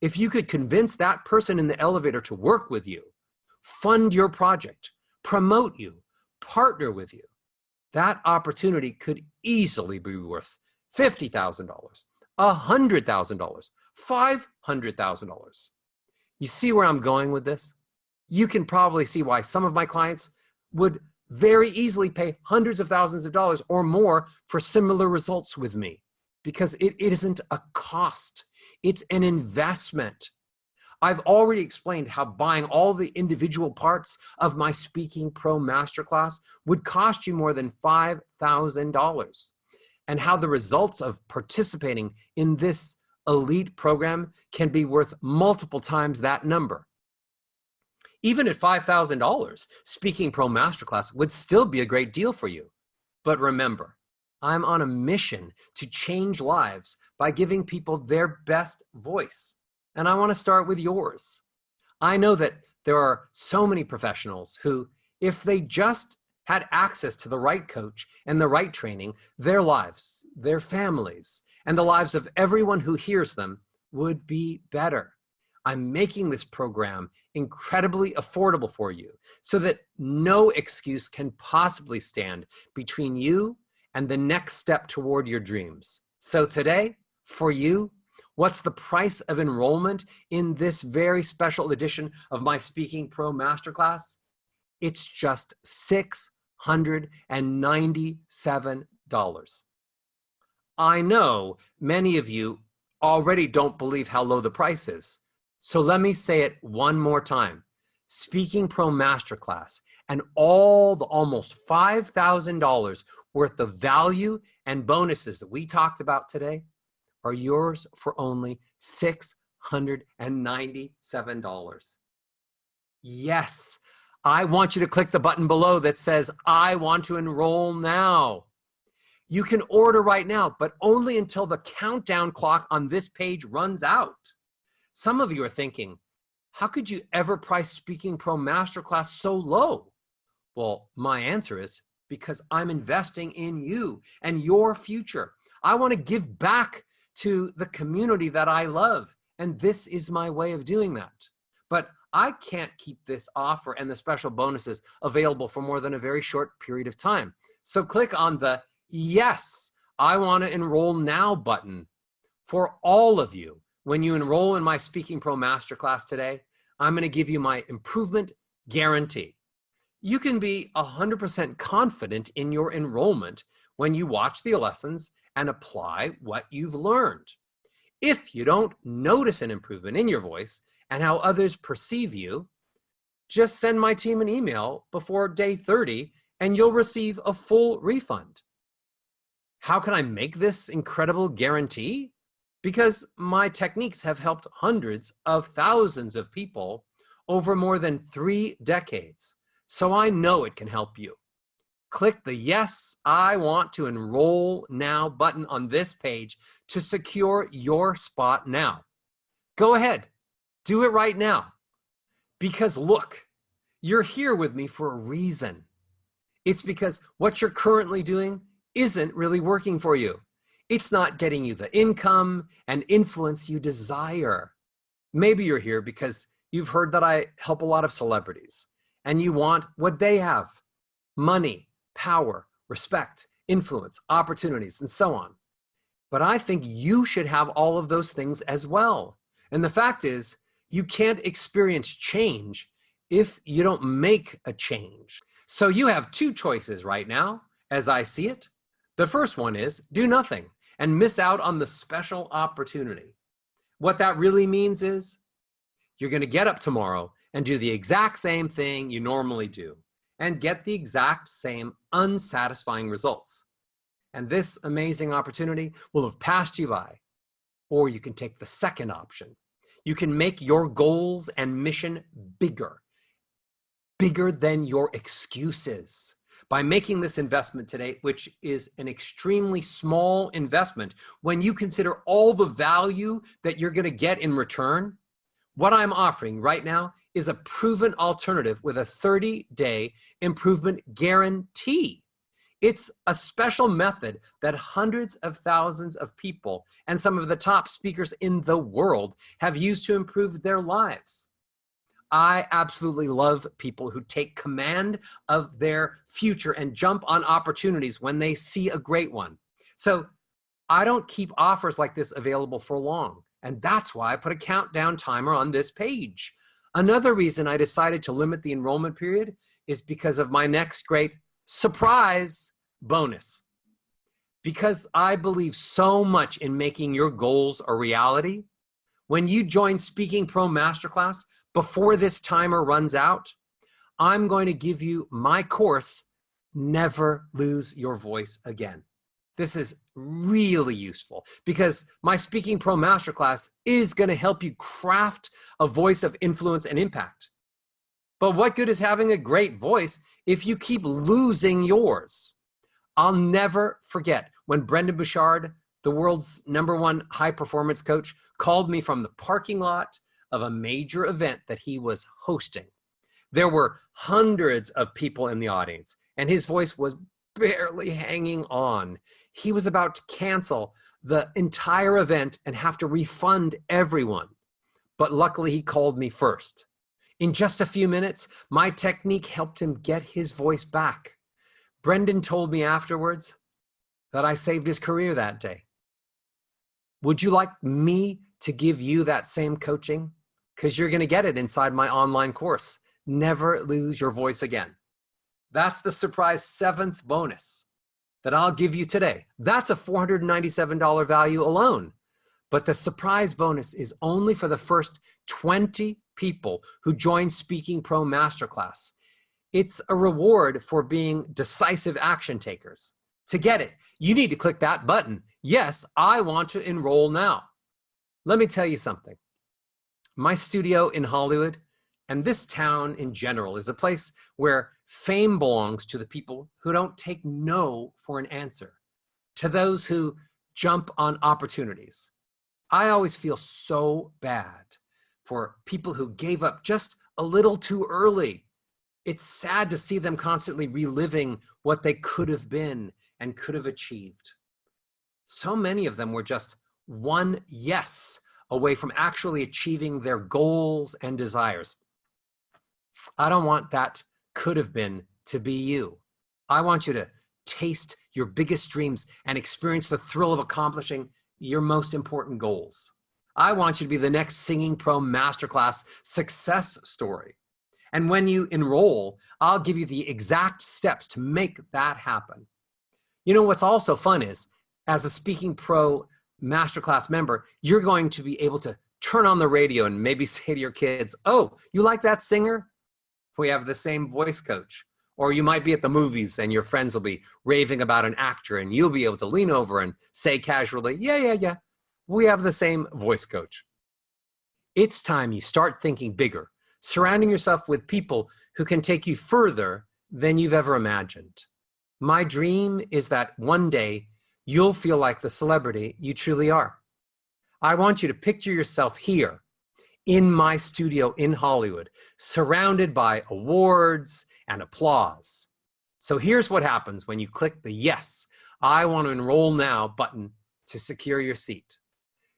If you could convince that person in the elevator to work with you, fund your project, promote you, partner with you, that opportunity could easily be worth $50,000, $100,000, $500,000. You see where I'm going with this? You can probably see why some of my clients would very easily pay hundreds of thousands of dollars or more for similar results with me, because it isn't a cost, it's an investment. I've already explained how buying all the individual parts of my Speaking Pro Masterclass would cost you more than $5,000, and how the results of participating in this elite program can be worth multiple times that number. Even at $5,000, Speaking Pro Masterclass would still be a great deal for you. But remember, I'm on a mission to change lives by giving people their best voice. And I want to start with yours. I know that there are so many professionals who, if they just had access to the right coach and the right training, their lives, their families, and the lives of everyone who hears them would be better. I'm making this program incredibly affordable for you so that no excuse can possibly stand between you and the next step toward your dreams. So today, for you, what's the price of enrollment in this very special edition of my Speaking Pro Masterclass? It's just $697. I know many of you already don't believe how low the price is. So let me say it one more time. Speaking Pro Masterclass and all the almost $5,000 worth of value and bonuses that we talked about today are yours for only $697. Yes, I want you to click the button below that says, I want to enroll now. You can order right now, but only until the countdown clock on this page runs out. Some of you are thinking, how could you ever price Speaking Pro Masterclass so low? Well, my answer is because I'm investing in you and your future. I want to give back to the community that I love, and this is my way of doing that. But I can't keep this offer and the special bonuses available for more than a very short period of time. So click on the Yes, I want to enroll now button. For all of you, when you enroll in my Speaking Pro Masterclass today, I'm going to give you my improvement guarantee. You can be 100% confident in your enrollment when you watch the lessons and apply what you've learned. If you don't notice an improvement in your voice and how others perceive you, just send my team an email before day 30 and you'll receive a full refund. How can I make this incredible guarantee? Because my techniques have helped hundreds of thousands of people over more than 3 decades. So I know it can help you. Click the Yes, I want to enroll now button on this page to secure your spot now. Go ahead, do it right now. Because look, you're here with me for a reason. It's because what you're currently doing isn't really working for you. It's not getting you the income and influence you desire. Maybe you're here because you've heard that I help a lot of celebrities and you want what they have: money, power, respect, influence, opportunities, and so on. But I think you should have all of those things as well. And the fact is, you can't experience change if you don't make a change. So you have 2 choices right now, as I see it. The first one is do nothing and miss out on the special opportunity. What that really means is you're going to get up tomorrow and do the exact same thing you normally do and get the exact same unsatisfying results. And this amazing opportunity will have passed you by. Or you can take the second option. You can make your goals and mission bigger than your excuses. By making this investment today, which is an extremely small investment, when you consider all the value that you're going to get in return, what I'm offering right now is a proven alternative with a 30-day improvement guarantee. It's a special method that hundreds of thousands of people and some of the top speakers in the world have used to improve their lives. I absolutely love people who take command of their future and jump on opportunities when they see a great one. So I don't keep offers like this available for long. And that's why I put a countdown timer on this page. Another reason I decided to limit the enrollment period is because of my next great surprise bonus. Because I believe so much in making your goals a reality, when you join Speaking Pro Masterclass before this timer runs out, I'm going to give you my course, Never Lose Your Voice Again. This is really useful because my Speaking Pro Masterclass is going to help you craft a voice of influence and impact. But what good is having a great voice if you keep losing yours? I'll never forget when Brendan Bouchard, the world's #1 high performance coach, called me from the parking lot of a major event that he was hosting. There were hundreds of people in the audience, and his voice was barely hanging on. He was about to cancel the entire event and have to refund everyone. But luckily, he called me first. In just a few minutes, my technique helped him get his voice back. Brendan told me afterwards that I saved his career that day. Would you like me to give you that same coaching? Because you're going to get it inside my online course, Never Lose Your Voice Again. That's the surprise 7th bonus that I'll give you today. That's a $497 value alone. But the surprise bonus is only for the first 20 people who join Speaking Pro Masterclass. It's a reward for being decisive action takers. To get it, you need to click that button. Yes, I want to enroll now. Let me tell you something. My studio in Hollywood and this town in general is a place where fame belongs to the people who don't take no for an answer, to those who jump on opportunities. I always feel so bad for people who gave up just a little too early. It's sad to see them constantly reliving what they could have been and could have achieved. So many of them were just one yes away from actually achieving their goals and desires. I don't want that could have been to be you. I want you to taste your biggest dreams and experience the thrill of accomplishing your most important goals. I want you to be the next Singing Pro Masterclass success story. And when you enroll, I'll give you the exact steps to make that happen. You know, what's also fun is, as a Speaking Pro Masterclass member, you're going to be able to turn on the radio and maybe say to your kids, oh, you like that singer? We have the same voice coach. Or you might be at the movies and your friends will be raving about an actor and you'll be able to lean over and say casually, yeah, we have the same voice coach. It's time you start thinking bigger, surrounding yourself with people who can take you further than you've ever imagined. My dream is that one day you'll feel like the celebrity you truly are. I want you to picture yourself here in my studio in Hollywood, surrounded by awards and applause. So here's what happens when you click the Yes, I want to enroll now button to secure your seat.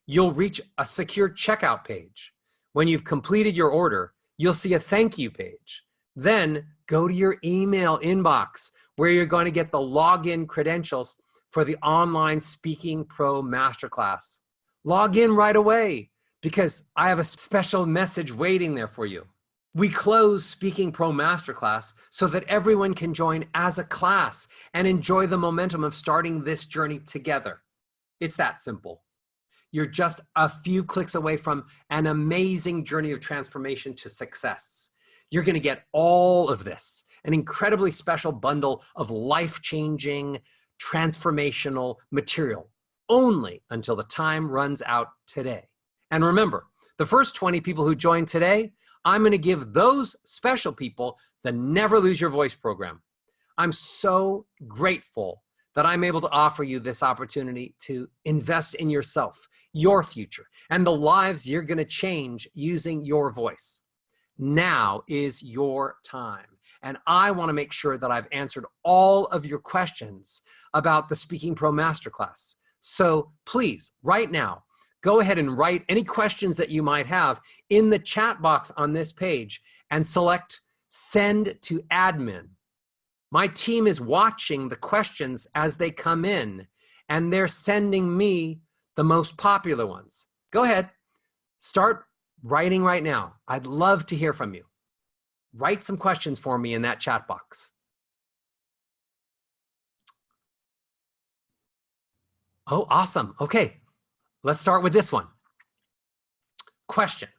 You'll reach a secure checkout page. When you've completed your order, you'll see a thank you page. Then go to your email inbox where you're going to get the login credentials for the online Speaking Pro Masterclass. Log in right away because I have a special message waiting there for you. We close Speaking Pro Masterclass so that everyone can join as a class and enjoy the momentum of starting this journey together. It's that simple. You're just a few clicks away from an amazing journey of transformation to success. You're going to get all of this, an incredibly special bundle of life-changing, transformational material, only until the time runs out today. And remember, the first 20 people who join today, I'm going to give those special people the Never Lose Your Voice program. I'm so grateful that I'm able to offer you this opportunity to invest in yourself, your future, and the lives you're going to change using your voice. Now is your time. And I want to make sure that I've answered all of your questions about the Speaking Pro Masterclass. So please, right now, go ahead and write any questions that you might have in the chat box on this page and select Send to Admin. My team is watching the questions as they come in, and they're sending me the most popular ones. Go ahead, start writing right now. I'd love to hear from you. Write some questions for me in that chat box. Oh, awesome. Okay, let's start with this one. Question.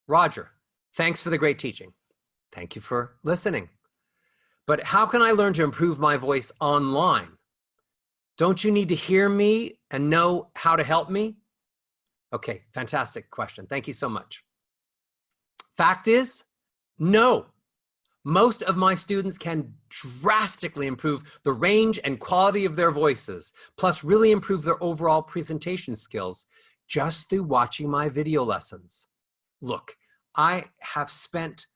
Roger, thanks for the great teaching. Thank you for listening. But how can I learn to improve my voice online? Don't you need to hear me and know how to help me? Okay, fantastic question. Thank you so much. Fact is, no. Most of my students can drastically improve the range and quality of their voices, plus really improve their overall presentation skills just through watching my video lessons. Look, I have spent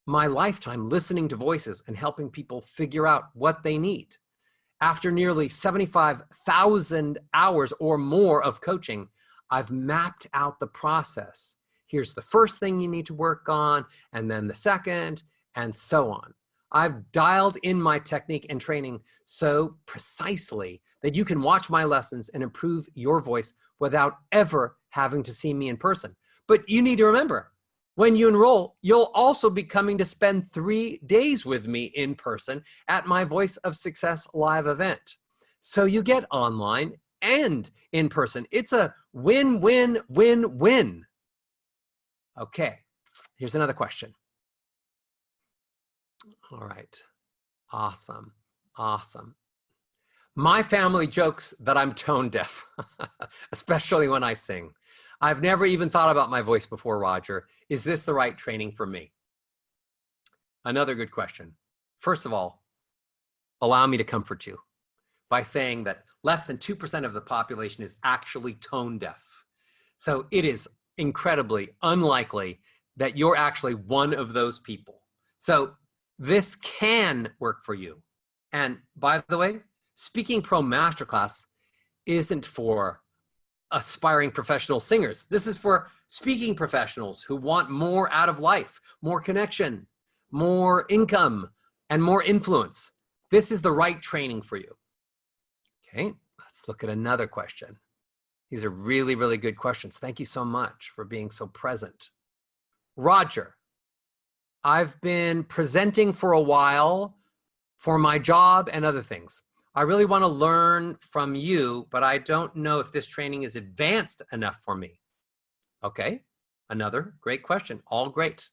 my lifetime listening to voices and helping people figure out what they need. After nearly 75,000 hours or more of coaching, I've mapped out the process. Here's the first thing you need to work on, and then the second, and so on. I've dialed in my technique and training so precisely that you can watch my lessons and improve your voice without ever having to see me in person. But you need to remember, when you enroll, you'll also be coming to spend 3 days with me in person at my Voice of Success live event. So you get online and in person. It's a win-win-win-win. Okay, here's another question. All right, awesome, awesome. My family jokes that I'm tone deaf, especially when I sing. I've never even thought about my voice before, Roger. Is this the right training for me? Another good question. First of all, allow me to comfort you by saying that less than 2% of the population is actually tone deaf. So it is incredibly unlikely that you're actually one of those people. So this can work for you. And by the way, Speaking Pro Masterclass isn't for aspiring professional singers. This is for speaking professionals who want more out of life, more connection, more income, and more influence. This is the right training for you. Okay, let's look at another question. These are really, really good questions. Thank you so much for being so present. Roger, I've been presenting for a while for my job and other things. I really want to learn from you, but I don't know if this training is advanced enough for me. Okay, another great question. All great.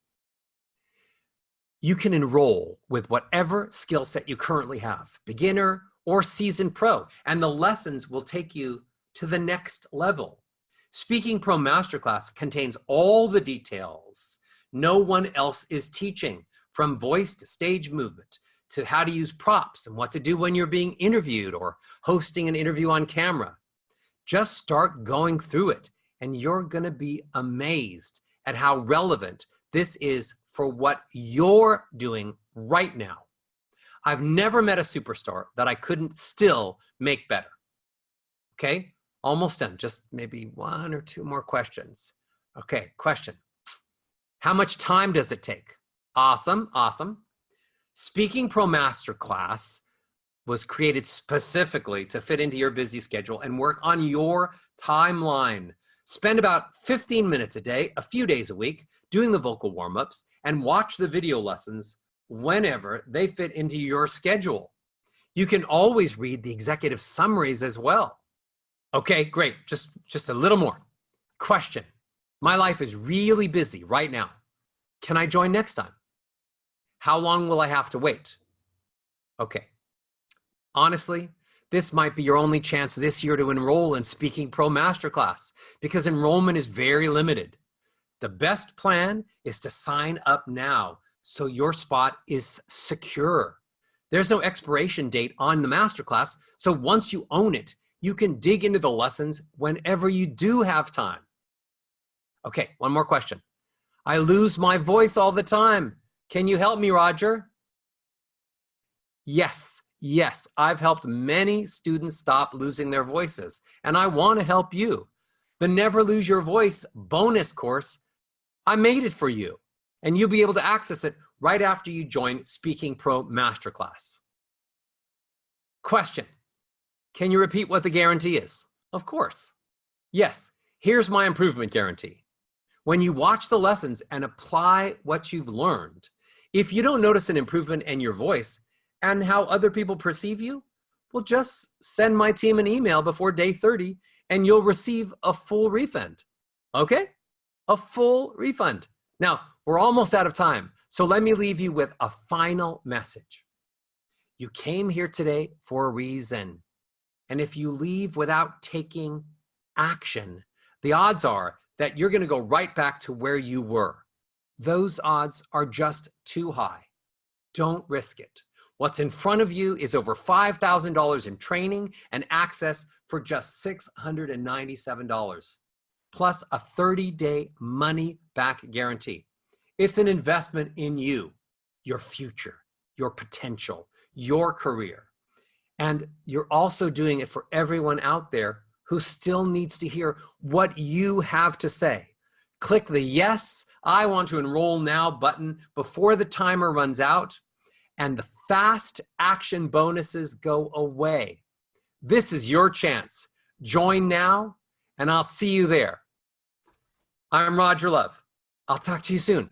You can enroll with whatever skill set you currently have, beginner or seasoned pro, and the lessons will take you to the next level. Speaking Pro Masterclass contains all the details no one else is teaching, from voice to stage movement, to how to use props and what to do when you're being interviewed or hosting an interview on camera. Just start going through it, and you're going to be amazed at how relevant this is for what you're doing right now. I've never met a superstar that I couldn't still make better. Okay, almost done. Just maybe 1 or 2 more questions. Okay, question. How much time does it take? Awesome, awesome. Speaking Pro Masterclass was created specifically to fit into your busy schedule and work on your timeline. Spend about 15 minutes a day, a few days a week, doing the vocal warm-ups, and watch the video lessons whenever they fit into your schedule. You can always read the executive summaries as well. Okay, great. Just a little more. Question. My life is really busy right now. Can I join next time? How long will I have to wait? Okay. Honestly, this might be your only chance this year to enroll in Speaking Pro Masterclass because enrollment is very limited. The best plan is to sign up now so your spot is secure. There's no expiration date on the masterclass, so once you own it, you can dig into the lessons whenever you do have time. Okay, one more question. I lose my voice all the time. Can you help me, Roger? Yes, I've helped many students stop losing their voices, and I want to help you. The Never Lose Your Voice bonus course, I made it for you, and you'll be able to access it right after you join Speaking Pro Masterclass. Question. Can you repeat what the guarantee is? Of course. Yes, here's my improvement guarantee. When you watch the lessons and apply what you've learned, if you don't notice an improvement in your voice and how other people perceive you, well, just send my team an email before day 30 and you'll receive a full refund. Okay? A full refund. Now, we're almost out of time, so let me leave you with a final message. You came here today for a reason. And if you leave without taking action, the odds are that you're going to go right back to where you were. Those odds are just too high. Don't risk it. What's in front of you is over $5,000 in training and access for just $697, plus a 30-day money-back guarantee. It's an investment in you, your future, your potential, your career. And you're also doing it for everyone out there who still needs to hear what you have to say. Click the Yes, I want to enroll now button before the timer runs out, and the fast action bonuses go away. This is your chance. Join now, and I'll see you there. I'm Roger Love. I'll talk to you soon.